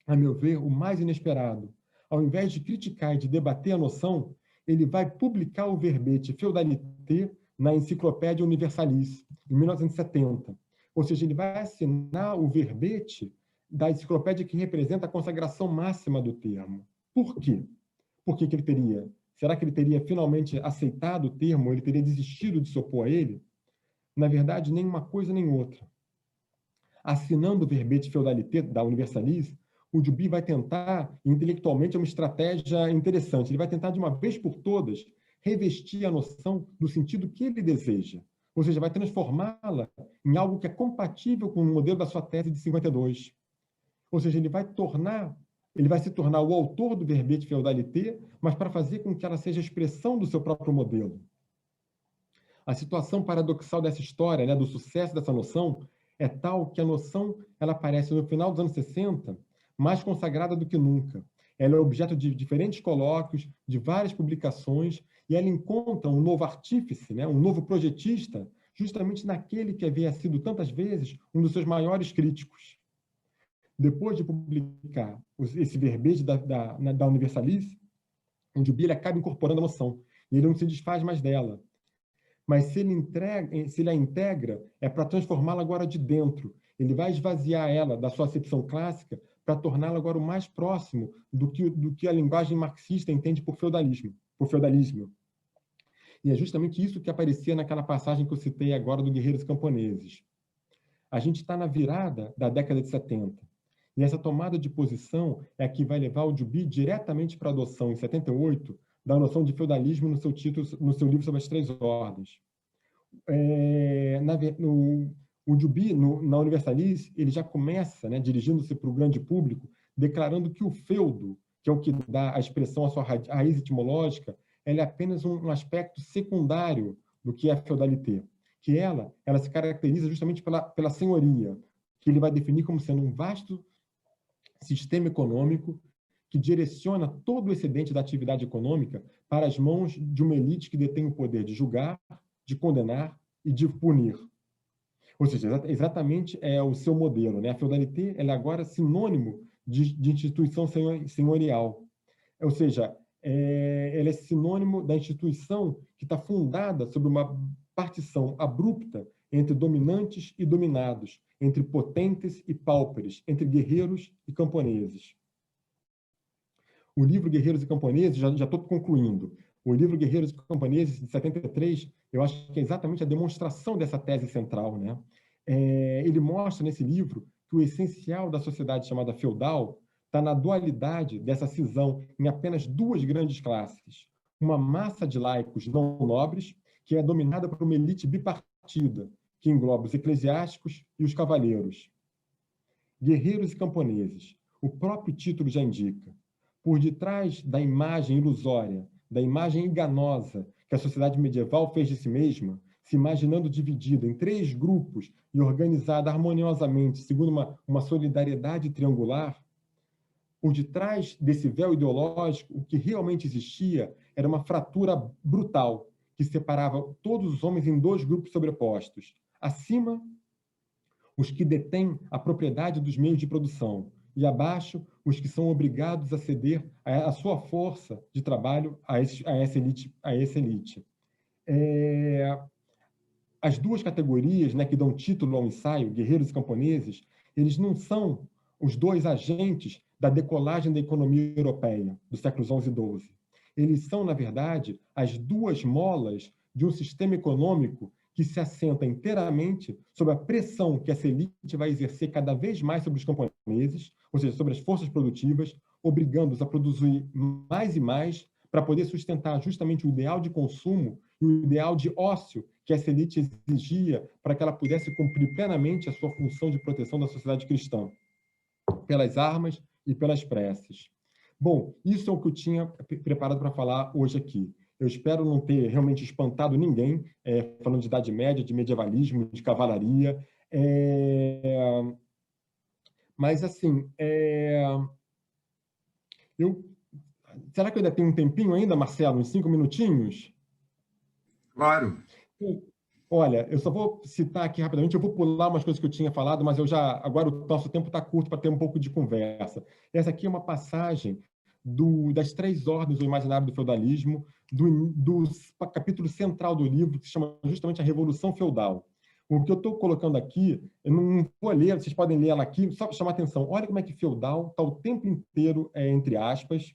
A meu ver, o mais inesperado. Ao invés de criticar e de debater a noção, ele vai publicar o verbete feudalité na Enciclopédia Universalis, em 1970. Ou seja, ele vai assinar o verbete da enciclopédia que representa a consagração máxima do termo. Por quê? Por que ele teria? Será que ele teria finalmente aceitado o termo, ou ele teria desistido de se opor a ele? Na verdade, nem uma coisa nem outra. Assinando o verbete feudalité da Universalis, o Juby vai tentar, intelectualmente, é uma estratégia interessante, ele vai tentar, de uma vez por todas, revestir a noção do sentido que ele deseja. Ou seja, vai transformá-la em algo que é compatível com o modelo da sua tese de 52. Ou seja, ele vai se tornar o autor do verbete feudalité, mas para fazer com que ela seja a expressão do seu próprio modelo. A situação paradoxal dessa história, né, do sucesso dessa noção, é tal que a noção ela aparece no final dos anos 60 mais consagrada do que nunca. Ela é objeto de diferentes colóquios, de várias publicações, e ela encontra um novo artífice, né, um novo projetista, justamente naquele que havia sido tantas vezes um dos seus maiores críticos. Depois de publicar esse verbete da Universalis, o Juby acaba incorporando a noção, e ele não se desfaz mais dela. Mas se ele a integra, é para transformá-la agora de dentro. Ele vai esvaziar ela da sua acepção clássica para torná-la agora o mais próximo do que a linguagem marxista entende por feudalismo. E é justamente isso que aparecia naquela passagem que eu citei agora do Guerreiros Camponeses. A gente está na virada da década de 70. E essa tomada de posição é a que vai levar o Juby diretamente para a adoção, em 78, da noção de feudalismo no seu livro sobre as Três Ordens. O Juby, na Universalis, ele já começa, né, dirigindo-se para o grande público, declarando que o feudo, que é o que dá a expressão à sua raiz etimológica, ela é apenas um aspecto secundário do que é a feudalité, que ela se caracteriza justamente pela senhoria, que ele vai definir como sendo um vasto sistema econômico que direciona todo o excedente da atividade econômica para as mãos de uma elite que detém o poder de julgar, de condenar e de punir. Ou seja, exatamente é o seu modelo, né? A feudalité ela é agora sinônimo de instituição senhorial. Ou seja, ela é sinônimo da instituição que está fundada sobre uma partição abrupta entre dominantes e dominados, entre potentes e pauperes, entre guerreiros e camponeses. O livro Guerreiros e Camponeses, já estou concluindo, o livro Guerreiros e Camponeses, de 73, eu acho que é exatamente a demonstração dessa tese central, né? Ele mostra nesse livro que o essencial da sociedade chamada feudal está na dualidade dessa cisão em apenas duas grandes classes. Uma massa de laicos não nobres, que é dominada por uma elite bipartida, que engloba os eclesiásticos e os cavaleiros. Guerreiros e camponeses. O próprio título já indica. Por detrás da imagem ilusória, da imagem enganosa que a sociedade medieval fez de si mesma, se imaginando dividida em 3 grupos e organizada harmoniosamente, segundo uma solidariedade triangular, por detrás desse véu ideológico, o que realmente existia era uma fratura brutal que separava todos os homens em 2 grupos sobrepostos. Acima, os que detêm a propriedade dos meios de produção, e abaixo, os que são obrigados a ceder a sua força de trabalho a essa elite. As 2 categorias, né, que dão título ao ensaio, guerreiros e camponeses, eles não são os 2 agentes da decolagem da economia europeia dos séculos XI e XII. Eles são, na verdade, as 2 molas de um sistema econômico que se assenta inteiramente sobre a pressão que essa elite vai exercer cada vez mais sobre os camponeses, ou seja, sobre as forças produtivas, obrigando-os a produzir mais e mais para poder sustentar justamente o ideal de consumo e o ideal de ócio que essa elite exigia para que ela pudesse cumprir plenamente a sua função de proteção da sociedade cristã, pelas armas e pelas preces. Bom, isso é o que eu tinha preparado para falar hoje aqui. Eu espero não ter realmente espantado ninguém, falando de Idade Média, de medievalismo, de cavalaria. Mas, assim, será que eu ainda tenho um tempinho ainda, Marcelo? Uns 5 minutinhos? Claro. Olha, eu só vou citar aqui rapidamente, eu vou pular umas coisas que eu tinha falado, mas agora o nosso tempo está curto para ter um pouco de conversa. Essa aqui é uma passagem das 3 ordens do imaginário do feudalismo, do capítulo central do livro, que se chama justamente a Revolução Feudal. O que eu estou colocando aqui, eu não vou ler, vocês podem ler ela aqui, só para chamar a atenção. Olha como é que feudal está o tempo inteiro entre aspas,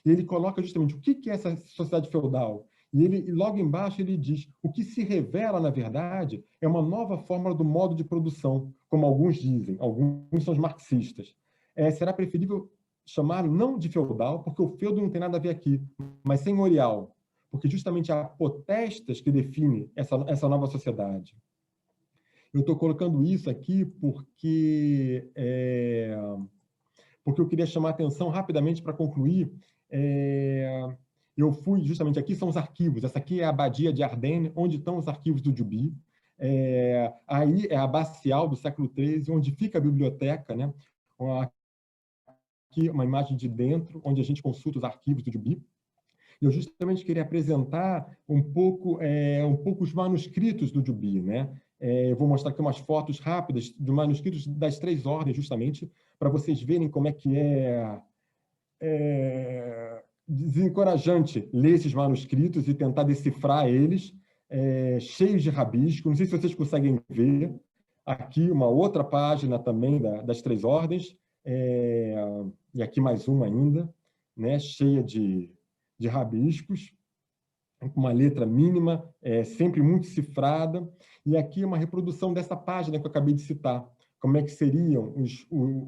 e ele coloca justamente o que é essa sociedade feudal. E logo embaixo ele diz, o que se revela, na verdade, é uma nova forma do modo de produção, como alguns dizem, alguns são os marxistas. Será preferível chamar não de feudal, porque o feudo não tem nada a ver aqui, mas senhorial, porque justamente há potestas que definem essa nova sociedade. Eu estou colocando isso aqui porque eu queria chamar a atenção rapidamente para concluir. Eu fui justamente aqui, são os arquivos. Essa aqui é a Abadia de Ardennes, onde estão os arquivos do Duby. Aí é a Abacial do século XIII, onde fica a biblioteca, né? Aqui uma imagem de dentro, onde a gente consulta os arquivos do Duby. Eu justamente queria apresentar um pouco os manuscritos do Duby, né? Eu vou mostrar aqui umas fotos rápidas de manuscritos das 3 ordens, justamente, para vocês verem como é que desencorajante ler esses manuscritos e tentar decifrar eles, cheios de rabisco. Não sei se vocês conseguem ver. Aqui uma outra página também das 3 ordens, e aqui mais uma ainda, né, cheia de rabiscos, com uma letra mínima, sempre muito cifrada. E aqui uma reprodução dessa página que eu acabei de citar. Como é que seriam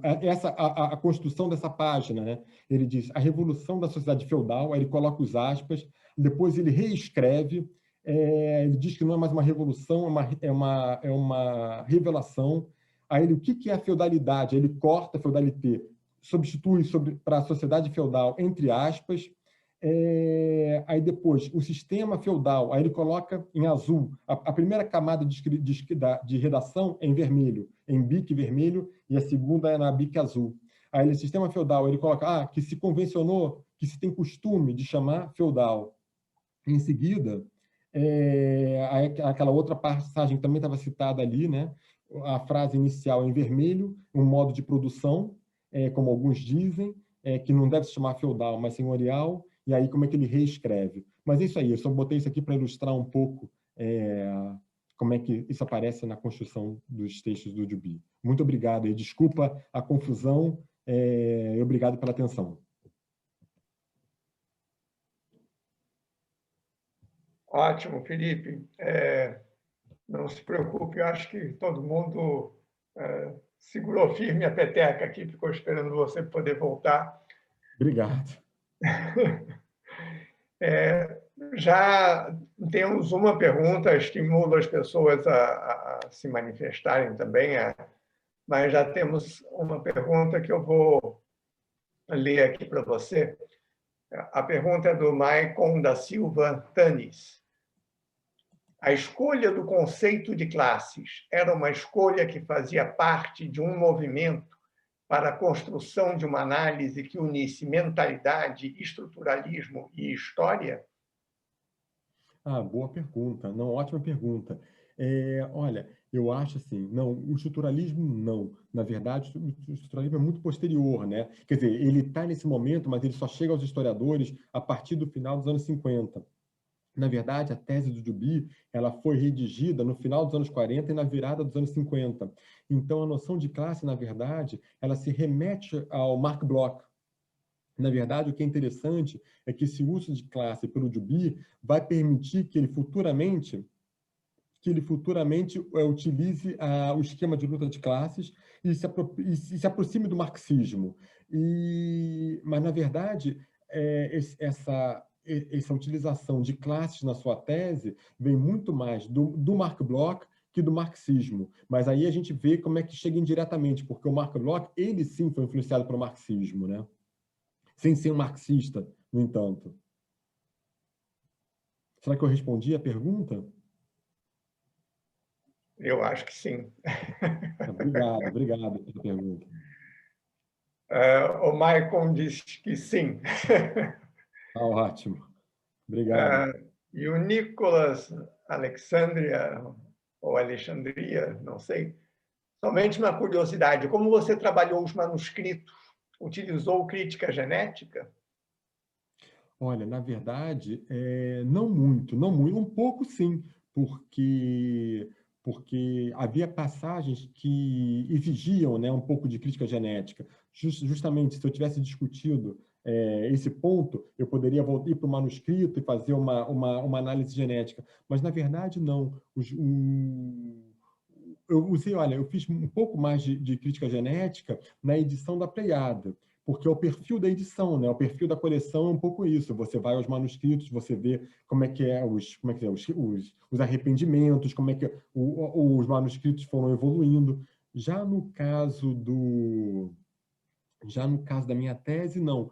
a construção dessa página, né? Ele diz a revolução da sociedade feudal, aí ele coloca os aspas, depois ele reescreve, ele diz que não é mais uma revolução, é uma revelação. Aí ele, o que é a feudalidade? Aí ele corta a feudalité, substitui para a sociedade feudal, entre aspas. Aí depois, o sistema feudal, aí ele coloca em azul. A primeira camada de redação é em vermelho, em bique vermelho, e a segunda é na bique azul. Aí o sistema feudal, ele coloca que se convencionou, que se tem costume de chamar feudal. Em seguida, aquela outra passagem também estava citada ali, né? A frase inicial é em vermelho, um modo de produção, como alguns dizem, que não deve se chamar feudal, mas senhorial. E aí, como é que ele reescreve? Mas é isso aí, eu só botei isso aqui para ilustrar um pouco como é que isso aparece na construção dos textos do Duby. Muito obrigado, e desculpa a confusão, e obrigado pela atenção. Ótimo, Felipe. Não se preocupe, eu acho que todo mundo segurou firme a peteca aqui, ficou esperando você poder voltar. Obrigado. Já temos uma pergunta, estimulo as pessoas a se manifestarem também, mas já temos uma pergunta que eu vou ler aqui para você. A pergunta é do Maicon da Silva Tanis. A escolha do conceito de classes era uma escolha que fazia parte de um movimento para a construção de uma análise que unisse mentalidade, estruturalismo e história? Boa pergunta. Não, ótima pergunta. Olha, eu acho assim, não, o estruturalismo não. Na verdade, o estruturalismo é muito posterior, né? Quer dizer, ele está nesse momento, mas ele só chega aos historiadores a partir do final dos anos 50. Na verdade, a tese do Duby, ela foi redigida no final dos anos 40 e na virada dos anos 50. Então, a noção de classe, na verdade, ela se remete ao Marc Bloch. Na verdade, o que é interessante é que esse uso de classe pelo Duby vai permitir que ele futuramente que ele futuramente utilize o esquema de luta de classes e se aproxime do marxismo. Mas, na verdade, essa utilização de classes na sua tese vem muito mais do Marc Bloch que do marxismo. Mas aí a gente vê como é que chega indiretamente, porque o Marc Bloch, ele sim foi influenciado pelo marxismo, né? Sem ser um marxista, no entanto. Será que eu respondi a pergunta? Eu acho que sim. Obrigado pela pergunta. O Maicon diz que sim. Ótimo. Obrigado. E o Nicolas Alexandria, ou Alexandria, não sei, somente uma curiosidade, como você trabalhou os manuscritos? Utilizou crítica genética? Olha, na verdade, não muito, um pouco sim, porque havia passagens que exigiam, né, um pouco de crítica genética. Justamente, se eu tivesse discutido esse ponto, eu poderia ir para o manuscrito e fazer uma análise genética. Mas, na verdade, não. Eu fiz um pouco mais de crítica genética na edição da Pleiada, porque é o perfil da edição, né? O perfil da coleção é um pouco isso. Você vai aos manuscritos, você vê como é que os arrependimentos, como é que os manuscritos foram evoluindo. Já no caso da minha tese, não.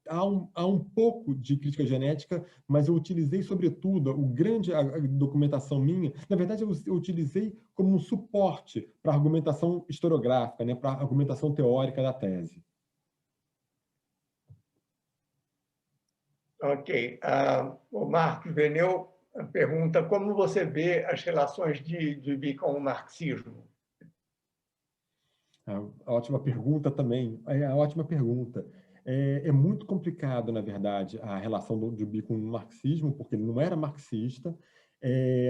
Há um pouco de crítica genética, mas eu utilizei, sobretudo, a documentação minha. Na verdade, eu utilizei como um suporte para a argumentação historiográfica, né, para a argumentação teórica da tese. Ok. O Marcos Veneu pergunta como você vê as relações de Duby com o marxismo? Ótima pergunta também. Ótima pergunta. É muito complicado, na verdade, a relação do Duby com o marxismo, porque ele não era marxista.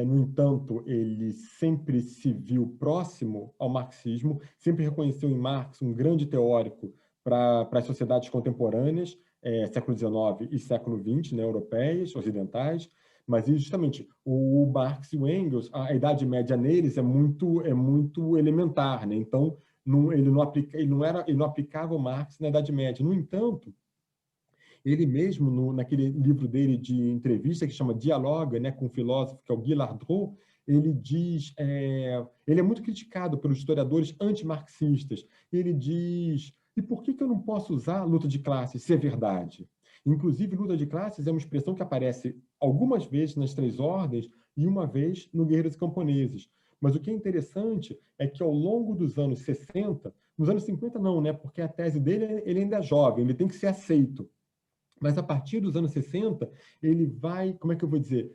No entanto, ele sempre se viu próximo ao marxismo, sempre reconheceu em Marx um grande teórico para as sociedades contemporâneas, século XIX e século XX, né, europeias, ocidentais. Mas, justamente, o Marx e o Engels, a Idade Média neles é muito elementar, né? Então, ele não aplicava o Marx na Idade Média. No entanto, ele mesmo, naquele livro dele de entrevista, que chama Dialoga, né, com o filósofo, que é o Guy Lardot, ele diz... ele é muito criticado pelos historiadores antimarxistas. Ele diz: e por que eu não posso usar luta de classes, se é verdade? Inclusive, luta de classes é uma expressão que aparece algumas vezes nas Três Ordens e uma vez no Guerreiros e Camponeses. Mas o que é interessante é que, ao longo dos anos 60, nos anos 50 não, né? Porque a tese dele, ele ainda é jovem, ele tem que ser aceito. Mas, a partir dos anos 60, ele vai, como é que eu vou dizer,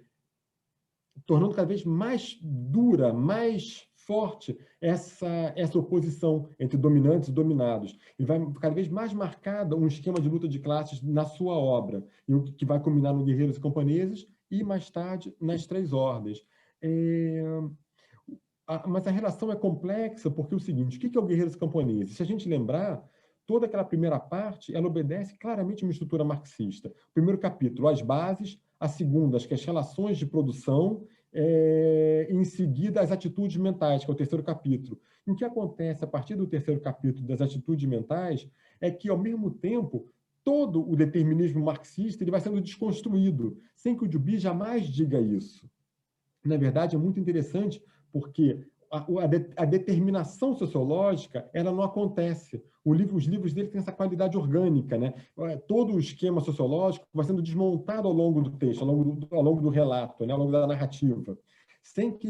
tornando cada vez mais dura, mais forte essa oposição entre dominantes e dominados. Ele vai cada vez mais marcado um esquema de luta de classes na sua obra, e o que vai culminar no Guerreiros e Camponeses e, mais tarde, nas Três Ordens. Mas a relação é complexa porque é o seguinte: o que é o Guerreiros e Camponeses? Se a gente lembrar, toda aquela primeira parte, ela obedece claramente a uma estrutura marxista. O primeiro capítulo, as bases; a segunda, as relações de produção; em seguida, as atitudes mentais, que é o terceiro capítulo. E o que acontece a partir do terceiro capítulo das atitudes mentais é que, ao mesmo tempo, todo o determinismo marxista ele vai sendo desconstruído, sem que o Duby jamais diga isso. Na verdade, é muito interessante, porque a determinação sociológica ela não acontece. Os livros dele têm essa qualidade orgânica, né? Todo o esquema sociológico vai sendo desmontado ao longo do texto, ao longo do relato, né? Ao longo da narrativa, sem que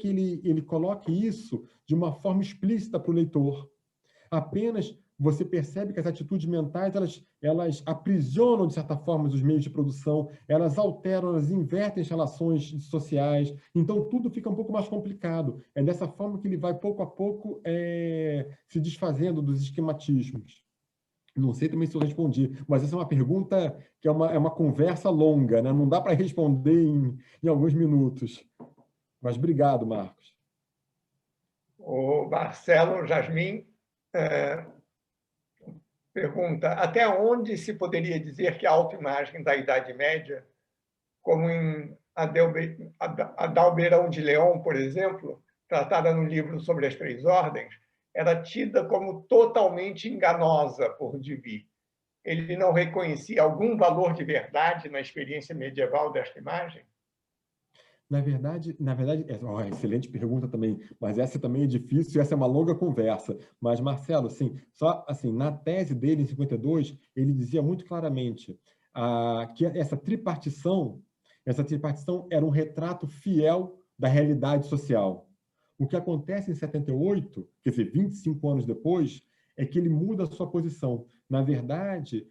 ele coloque isso de uma forma explícita para o leitor. Apenas você percebe que as atitudes mentais elas aprisionam, de certa forma, os meios de produção, elas alteram, elas invertem as relações sociais, então tudo fica um pouco mais complicado. É dessa forma que ele vai, pouco a pouco, se desfazendo dos esquematismos. Não sei também se eu respondi, mas essa é uma pergunta que é uma conversa longa, né? Não dá para responder em alguns minutos. Mas obrigado, Marcos. O Marcelo Jasmin pergunta: até onde se poderia dizer que a autoimagem da Idade Média, como em Adalberão de León, por exemplo, tratada no livro sobre as Três Ordens, era tida como totalmente enganosa por Duby. Ele não reconhecia algum valor de verdade na experiência medieval desta imagem? Na verdade, excelente pergunta também, mas essa também é difícil, essa é uma longa conversa. Mas, Marcelo, só assim, na tese dele, em 52, ele dizia muito claramente que essa tripartição era um retrato fiel da realidade social. O que acontece em 78, quer dizer, 25 anos depois, é que ele muda a sua posição. Na verdade,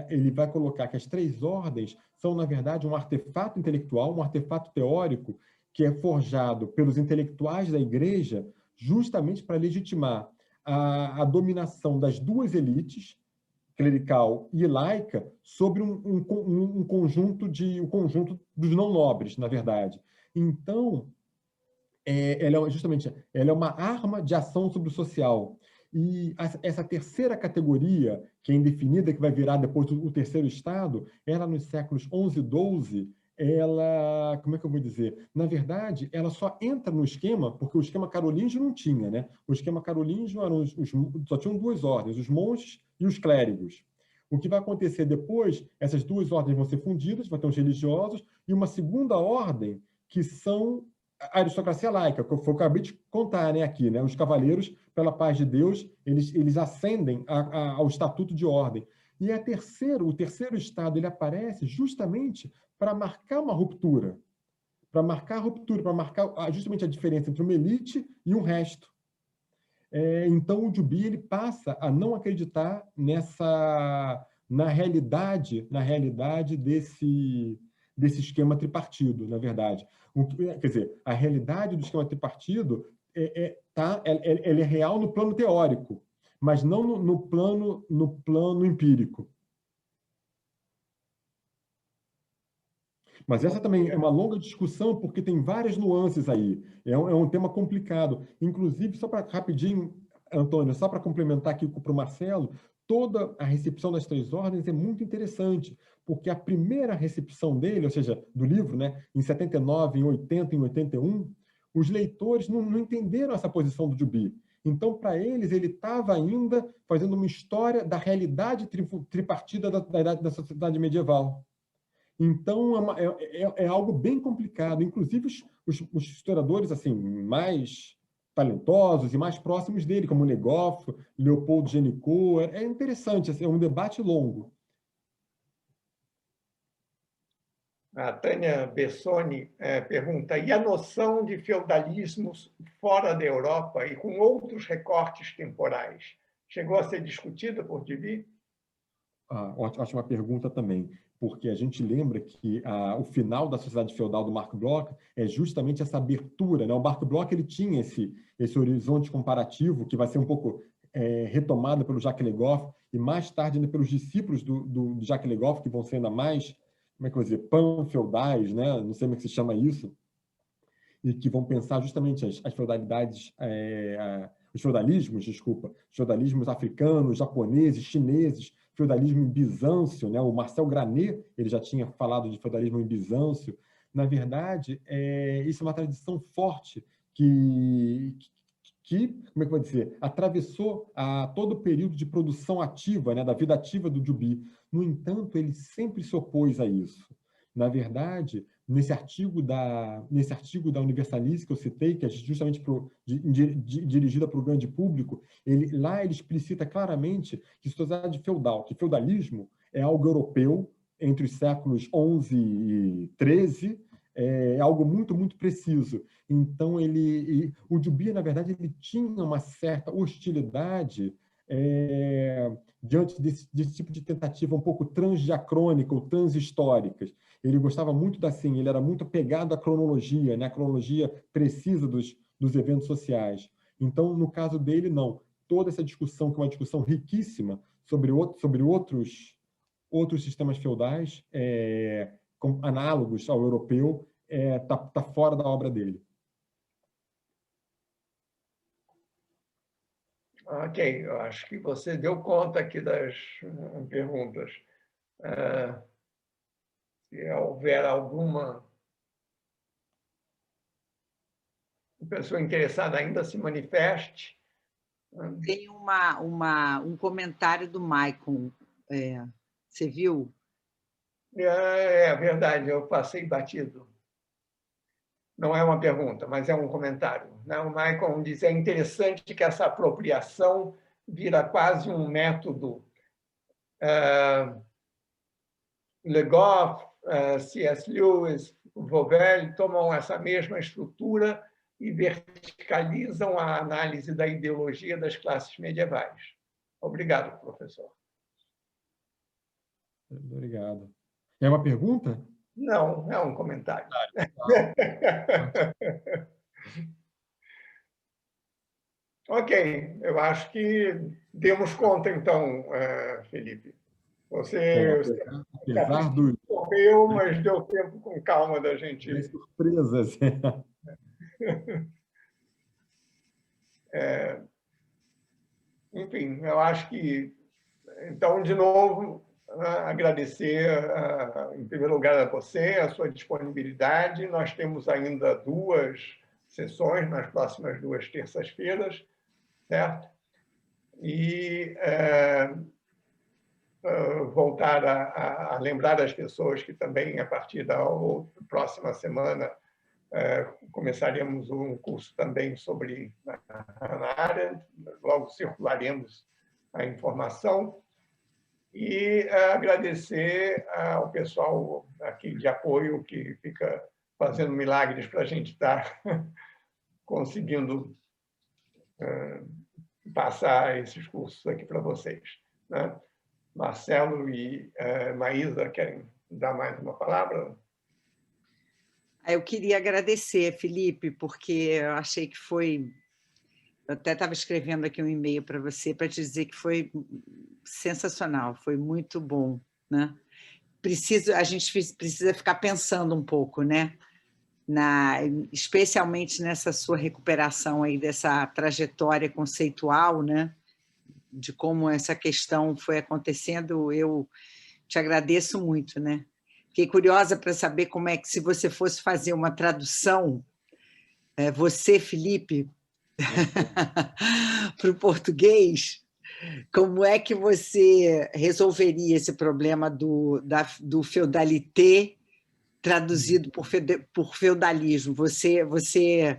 ele vai colocar que as três ordens são, na verdade, um artefato intelectual, um artefato teórico que é forjado pelos intelectuais da Igreja justamente para legitimar a dominação das duas elites, clerical e laica, sobre o conjunto dos não nobres, na verdade. Então, ela é uma arma de ação sobre o social. E essa terceira categoria, que é indefinida, que vai virar depois o terceiro estado, ela nos séculos 11 e 12, ela, como é que eu vou dizer? Na verdade, ela só entra no esquema, porque o esquema carolíngio não tinha, né? O esquema carolíngio só tinham duas ordens, os monges e os clérigos. O que vai acontecer depois, essas duas ordens vão ser fundidas, vai ter os religiosos, e uma segunda ordem, que são a aristocracia laica, que eu acabei de contar, né, aqui, né? Os cavaleiros, pela paz de Deus, eles ascendem ao estatuto de ordem. E o terceiro estado, ele aparece justamente para marcar uma ruptura, para marcar justamente a diferença entre uma elite e um resto. Então, o Duby ele passa a não acreditar na realidade desse esquema tripartido, na verdade. Quer dizer, a realidade do esquema tripartido ela é real no plano teórico, mas não no plano empírico. Mas essa também é uma longa discussão, porque tem várias nuances aí. É um tema complicado. Inclusive, só para rapidinho, Antônio, só para complementar aqui para o Marcelo, toda a recepção das três ordens é muito interessante, porque a primeira recepção dele, ou seja, do livro, né, em 79, em 80, em 81, os leitores não entenderam essa posição do Duby. Então, para eles, ele estava ainda fazendo uma história da realidade tripartida da sociedade medieval. Então, é algo bem complicado. Inclusive, os historiadores assim mais talentosos e mais próximos dele, como Le Goff, Leopoldo Génicot, é interessante, assim, é um debate longo. A Tânia Bessoni pergunta, e a noção de feudalismo fora da Europa e com outros recortes temporais? Chegou a ser discutida por Duby? Ótima pergunta também, porque a gente lembra que o final da sociedade feudal do Marc Bloch é justamente essa abertura, né? O Marc Bloch ele tinha esse horizonte comparativo que vai ser um pouco retomado pelo Jacques Le Goff e mais tarde ainda pelos discípulos do Jacques Le Goff, que vão ser ainda mais, como é que eu vou dizer, pan-feudais, né? Não sei como é que se chama isso, e que vão pensar justamente as feudalidades, os feudalismos africanos, japoneses, chineses, feudalismo em Bizâncio, né? O Marcel Granet ele já tinha falado de feudalismo em Bizâncio. Na verdade, isso é uma tradição forte que como é que eu vou dizer, atravessou todo o período de produção ativa, né, da vida ativa do Duby. No entanto, ele sempre se opôs a isso. Na verdade, nesse artigo da Universalis que eu citei, que é justamente dirigida para o grande público, ele explicita claramente que sociedade feudal, que feudalismo é algo europeu entre os séculos 11 e 13, é algo muito, muito preciso. Então, o Duby, na verdade, ele tinha uma certa hostilidade diante desse tipo de tentativa um pouco transdiacrônica ou transhistóricas. Ele gostava muito ele era muito apegado à cronologia, né? A cronologia precisa dos eventos sociais. Então, no caso dele, não. Toda essa discussão, que é uma discussão riquíssima sobre outros sistemas feudais, análogos ao europeu, tá fora da obra dele. Ok, eu acho que você deu conta aqui das perguntas. Se houver alguma pessoa interessada ainda se manifeste. Tem um comentário do Maicon. Você viu? É verdade, eu passei batido. Não é uma pergunta, mas é um comentário. O Maicon diz: é interessante que essa apropriação vira quase um método. Le Goff, C.S. Lewis, Vauvel tomam essa mesma estrutura e verticalizam a análise da ideologia das classes medievais. Obrigado, professor. Obrigado. É uma pergunta? Não, é um comentário. Ok, eu acho que demos conta, então, Felipe. Você apesar do... correu, mas deu tempo com calma da gente... Das surpresas. Enfim, eu acho que... Então, de novo, agradecer, em primeiro lugar, a você, a sua disponibilidade. Nós temos ainda 2 sessões nas próximas 2 terças-feiras, certo? E voltar a lembrar as pessoas que também, a partir da próxima semana, começaremos um curso também sobre Hannah Arendt, logo circularemos a informação. E agradecer ao pessoal aqui de apoio que fica fazendo milagres para a gente estar conseguindo passar esses cursos aqui para vocês. Marcelo e Maísa querem dar mais uma palavra? Eu queria agradecer, Felipe, porque eu achei que foi... Eu até estava escrevendo aqui um e-mail para você para te dizer que foi sensacional, foi muito bom, né? A gente precisa ficar pensando um pouco, né? Especialmente nessa sua recuperação aí dessa trajetória conceitual, né? De como essa questão foi acontecendo. Eu te agradeço muito, né? Fiquei curiosa para saber como é que, se você fosse fazer uma tradução, você, Felipe, para o português, como é que você resolveria esse problema do feudalité traduzido por feudalismo? Você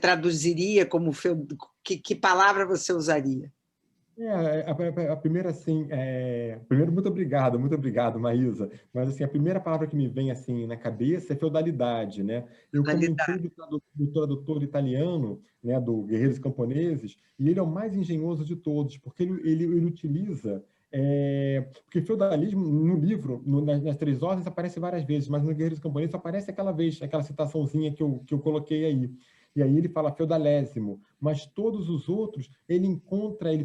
traduziria como... Que palavra você usaria? A primeira, assim, primeiro, muito obrigado, Maísa. Mas, assim, a primeira palavra que me vem, assim, na cabeça é feudalidade, né? Eu comentei do tradutor italiano, né, do Guerreiros Camponeses, e ele é o mais engenhoso de todos, porque ele utiliza... porque feudalismo, no livro, nas 3 ordens, aparece várias vezes, mas no Guerreiros Camponeses aparece aquela vez, aquela citaçãozinha que eu coloquei aí. E aí ele fala feudalésimo, mas todos os outros ele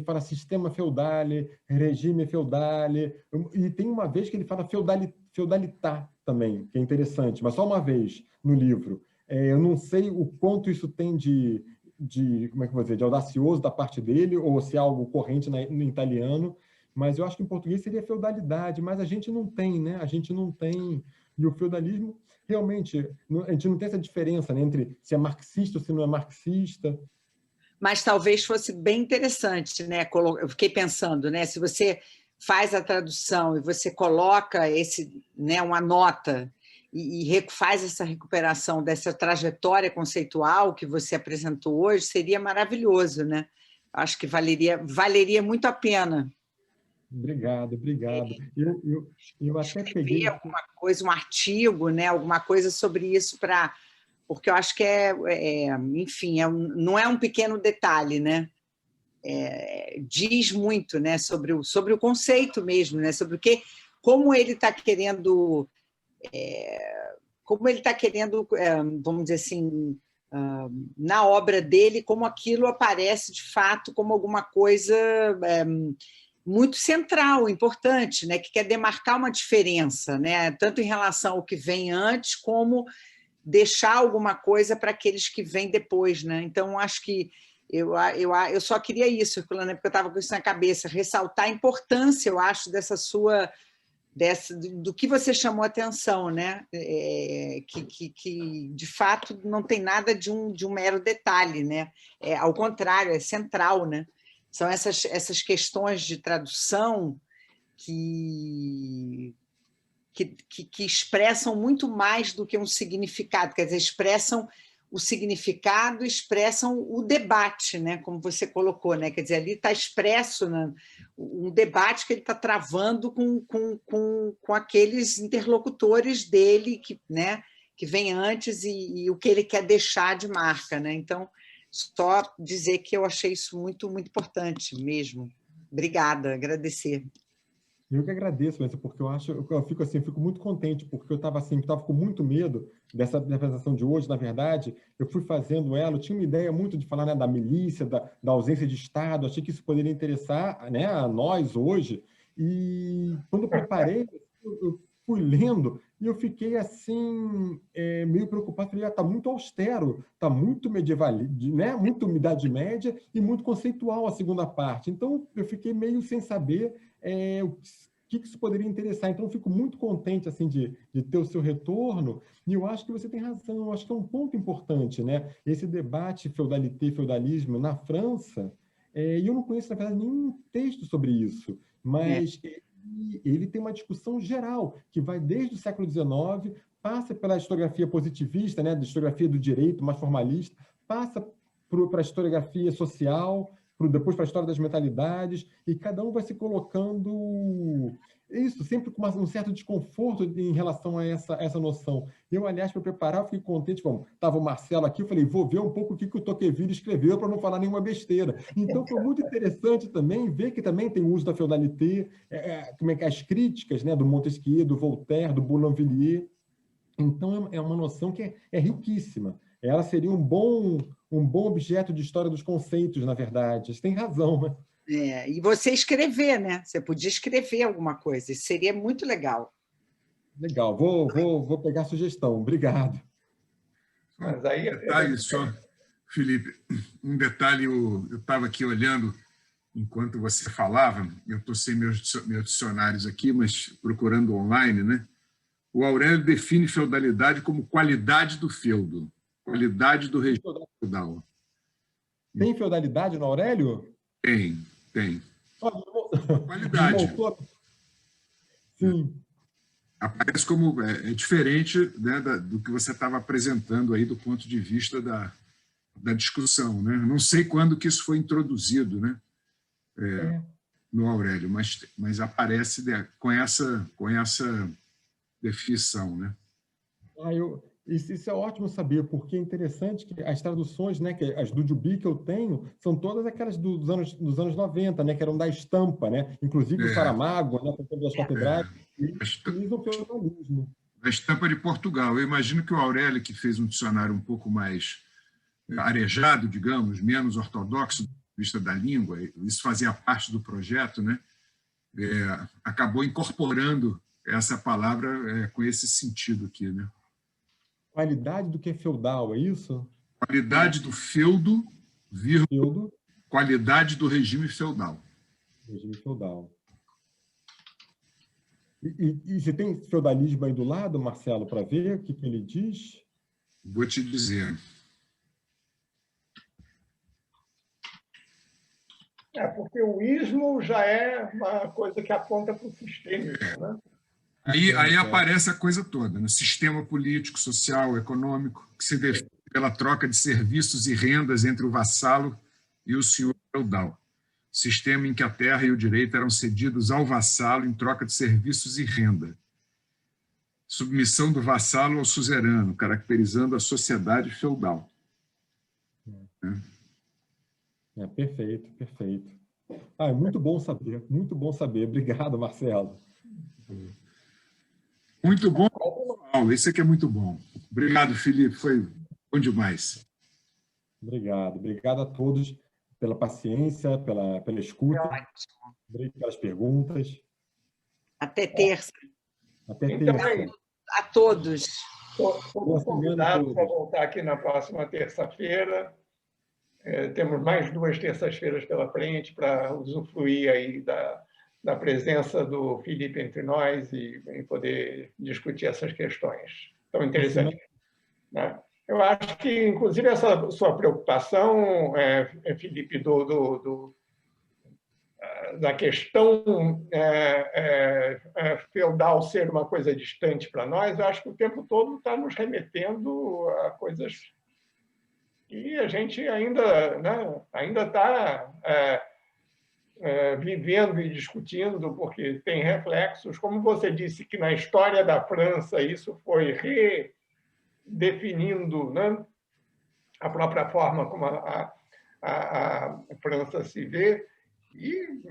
fala sistema feudale, regime feudale, e tem uma vez que ele fala feudalitar também, que é interessante, mas só uma vez no livro. Eu não sei o quanto isso tem de como é que eu vou dizer, de audacioso da parte dele, ou se é algo corrente no italiano, mas eu acho que em português seria feudalidade, mas a gente não tem, né? A gente não tem... E o feudalismo, realmente, a gente não tem essa diferença, né, entre se é marxista ou se não é marxista. Mas talvez fosse bem interessante, né? Eu fiquei pensando, né? Se você faz a tradução e você coloca uma nota e faz essa recuperação dessa trajetória conceitual que você apresentou hoje, seria maravilhoso, né? Acho que valeria muito a pena. Obrigado. Eu até peguei alguma coisa, um artigo, né? Alguma coisa sobre isso, porque eu acho que enfim, não é um pequeno detalhe, né? Diz muito, né? sobre o conceito mesmo, né? Sobre como ele está querendo, vamos dizer assim, na obra dele, como aquilo aparece de fato como alguma coisa muito central, importante, né? Que quer demarcar uma diferença, né? Tanto em relação ao que vem antes, como deixar alguma coisa para aqueles que vêm depois, né? Então, acho que eu só queria isso, porque eu estava com isso na cabeça, ressaltar a importância, eu acho, dessa sua do que você chamou a atenção, né? Que de fato não tem nada de um mero detalhe, né? Ao contrário, é central, né? São essas questões de tradução que expressam muito mais do que um significado, quer dizer, expressam o significado, expressam o debate, né? Como você colocou, né? Quer dizer, ali está expresso, né, um debate que ele está travando com aqueles interlocutores dele né, que vem antes e o que ele quer deixar de marca, né? Então, só dizer que eu achei isso muito, muito importante mesmo. Obrigada, agradecer. Eu que agradeço, mas porque eu fico muito contente, porque eu estava com muito medo dessa apresentação de hoje. Na verdade, eu fui fazendo ela, eu tinha uma ideia muito de falar, né, da milícia, da ausência de Estado, achei que isso poderia interessar, né, a nós hoje, e quando eu preparei, eu fui lendo e eu fiquei assim, meio preocupado, falei, está muito austero, está muito medieval, né, muito Idade Média e muito conceitual a segunda parte. Então, eu fiquei meio sem saber o que isso poderia interessar. Então, eu fico muito contente assim, de ter o seu retorno, e eu acho que você tem razão, eu acho que é um ponto importante, né? Esse debate feudalité, feudalismo na França, e eu não conheço, na verdade, nenhum texto sobre isso, mas ele tem uma discussão geral, que vai desde o século XIX, passa pela historiografia positivista, né? Da historiografia do direito, mais formalista, passa para a historiografia social, depois para a história das mentalidades, e cada um vai se colocando isso, sempre com um certo desconforto em relação a essa noção. Eu, aliás, para preparar, eu fiquei contente, estava o Marcelo aqui, eu falei, vou ver um pouco o que o Tocqueville escreveu para não falar nenhuma besteira. Então, foi muito interessante também ver que também tem o uso da feudalité, como é que as críticas, né, do Montesquieu, do Voltaire, do Boulainvilliers. Então, é uma noção que é riquíssima. Ela seria um bom objeto de história dos conceitos, na verdade. Você tem razão, né? E você escrever, né? Você podia escrever alguma coisa, isso seria muito legal. Legal, vou pegar a sugestão. Obrigado. Mas aí, detalhe só, Felipe, um detalhe, eu estava aqui olhando enquanto você falava, eu estou sem meus dicionários aqui, mas procurando online, né? O Aurélio define feudalidade como qualidade do feudo, qualidade do regime feudal. Tem feudalidade no Aurélio? Tem. Qualidade. Sim. Aparece como diferente, né, do que você estava apresentando aí do ponto de vista da discussão, né? Não sei quando que isso foi introduzido, né, no Aurélio, mas aparece com essa definição, né? Isso é ótimo saber, porque é interessante que as traduções, né, que as do Duby que eu tenho, são todas aquelas dos anos 90, né, que eram da estampa, né? Inclusive o Saramago, né, das catedrais, utilizam o feudalismo. A estampa de Portugal. Eu imagino que o Aurélio, que fez um dicionário um pouco mais arejado, digamos, menos ortodoxo do ponto de vista da língua, isso fazia parte do projeto, né? Acabou incorporando essa palavra com esse sentido aqui, né? Qualidade do que é feudal, é isso? Qualidade do feudo, vírgula, qualidade do regime feudal. Regime feudal. E você tem feudalismo aí do lado, Marcelo, para ver o que ele diz? Vou te dizer. Porque o ismo já é uma coisa que aponta para o sistemismo, né? Aí aparece a coisa toda, né? Sistema político, social, econômico, que se define pela troca de serviços e rendas entre o vassalo e o senhor feudal. Sistema em que a terra e o direito eram cedidos ao vassalo em troca de serviços e renda. Submissão do vassalo ao suzerano, caracterizando a sociedade feudal. Perfeito, perfeito. É muito bom saber, muito bom saber. Obrigado, Marcelo. Muito bom, Paulo. Isso aqui é muito bom. Obrigado, Felipe. Foi bom demais. Obrigado a todos pela paciência, pela escuta, pelas perguntas. Até terça. Até terça. A todos. Todos convidados para voltar aqui na próxima terça-feira. Temos mais 2 terças-feiras pela frente para usufruir aí da presença do Felipe entre nós e poder discutir essas questões tão interessantes. Né? Eu acho que, inclusive, essa sua preocupação, Felipe, da questão feudal ser uma coisa distante para nós, eu acho que o tempo todo está nos remetendo a coisas que a gente ainda, né, ainda está vivendo e discutindo, porque tem reflexos. Como você disse que na história da França isso foi redefinindo, né, a própria forma como a França se vê. E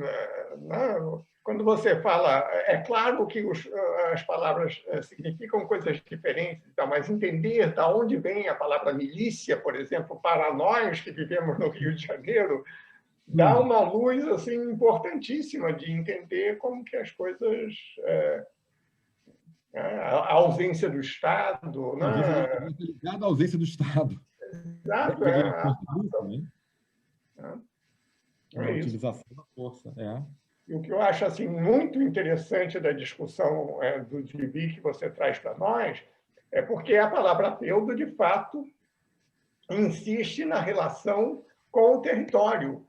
quando você fala, é claro que as palavras significam coisas diferentes, mas entender de onde vem a palavra milícia, por exemplo, para nós que vivemos no Rio de Janeiro, dá uma luz assim importantíssima de entender como que as coisas, a ausência do Estado, né? Ligado à ausência do Estado. Exato, a utilização da força. E o que eu acho assim muito interessante da discussão do Gibi que você traz para nós é porque a palavra feudo, de fato, insiste na relação com o território,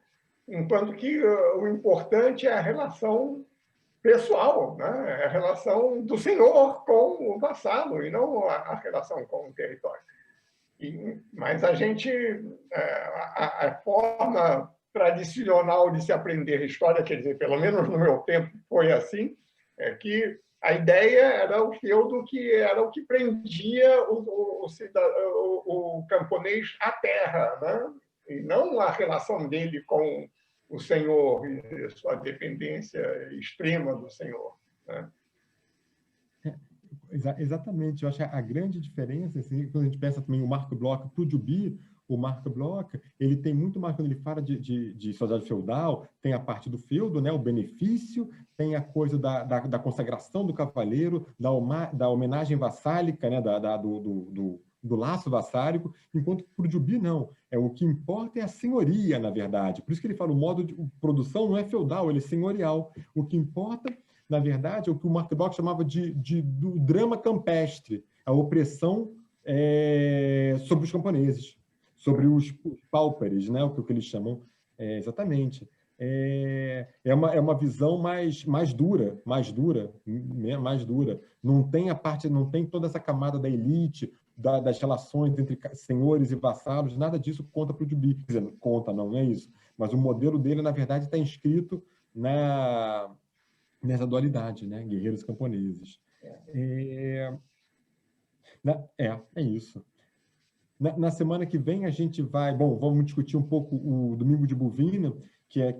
enquanto que o importante é a relação pessoal, né? É a relação do senhor com o vassalo e não a relação com o território. Mas a gente, a forma tradicional de se aprender história, quer dizer, pelo menos no meu tempo foi assim, é que a ideia era o feudo, que era o que prendia o camponês à terra, né? E não a relação dele com o senhor e sua dependência extrema do senhor, né? Exatamente. Eu acho que a grande diferença, assim, quando a gente pensa também o Marc Bloch para o Duby, o Marc Bloch, ele tem muito mais, quando ele fala de sociedade feudal, tem a parte do feudo, né, o benefício, tem a coisa da consagração do cavaleiro, da homenagem vassálica, né, do laço vassálico, enquanto para o Duby não. O que importa é a senhoria, na verdade. Por isso que ele fala, o modo de produção não é feudal, ele é senhorial. O que importa, na verdade, é o que o Marc Bloch chamava do drama campestre, a opressão sobre os camponeses, sobre os pauperes, né? O que eles chamam exatamente. É uma visão mais dura. Não tem toda essa camada da elite, das relações entre senhores e vassalos, nada disso conta para o Duby. Quer dizer, conta, não é isso. Mas o modelo dele, na verdade, está inscrito nessa dualidade, né? Guerreiros camponeses. É isso. Na semana que vem a gente vamos discutir um pouco o Domingo de Bovina, que é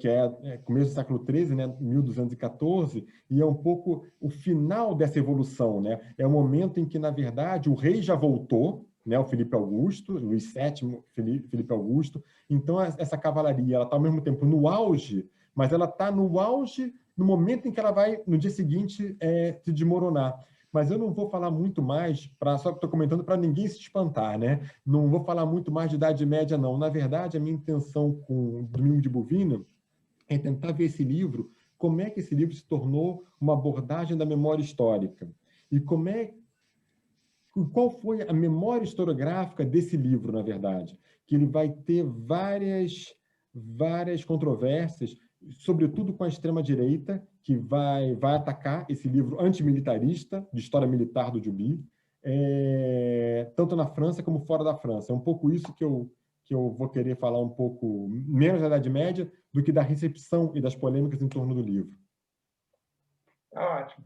começo do século XIII, né, 1214, e é um pouco o final dessa evolução, né? É o momento em que, na verdade, o rei já voltou, né, o Felipe Augusto, Luís VII, Felipe Augusto. Então, essa cavalaria ela está ao mesmo tempo no auge, mas ela está no auge no momento em que ela vai, no dia seguinte, se desmoronar. Mas eu não vou falar muito mais, só que estou comentando para ninguém se espantar, né? Não vou falar muito mais de Idade Média, não. Na verdade, a minha intenção com o Domingo de Bovina é tentar ver esse livro, como é que esse livro se tornou uma abordagem da memória histórica. E qual foi a memória historiográfica desse livro, na verdade? Que ele vai ter várias controvérsias, sobretudo com a extrema-direita, que vai atacar esse livro antimilitarista, de história militar do Duby, tanto na França como fora da França. É um pouco isso que eu vou querer falar um pouco menos da Idade Média do que da recepção e das polêmicas em torno do livro. Ótimo.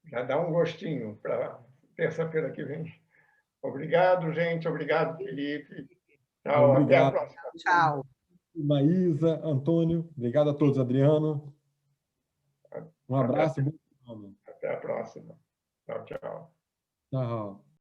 Já dá um gostinho para terça-feira que vem. Obrigado, gente. Obrigado, Felipe. Tchau. Obrigado. Até a próxima. Tchau. Maísa, Antônio, obrigado a todos, Adriano. Um abraço. Até a próxima. Tchau, tchau. Tchau.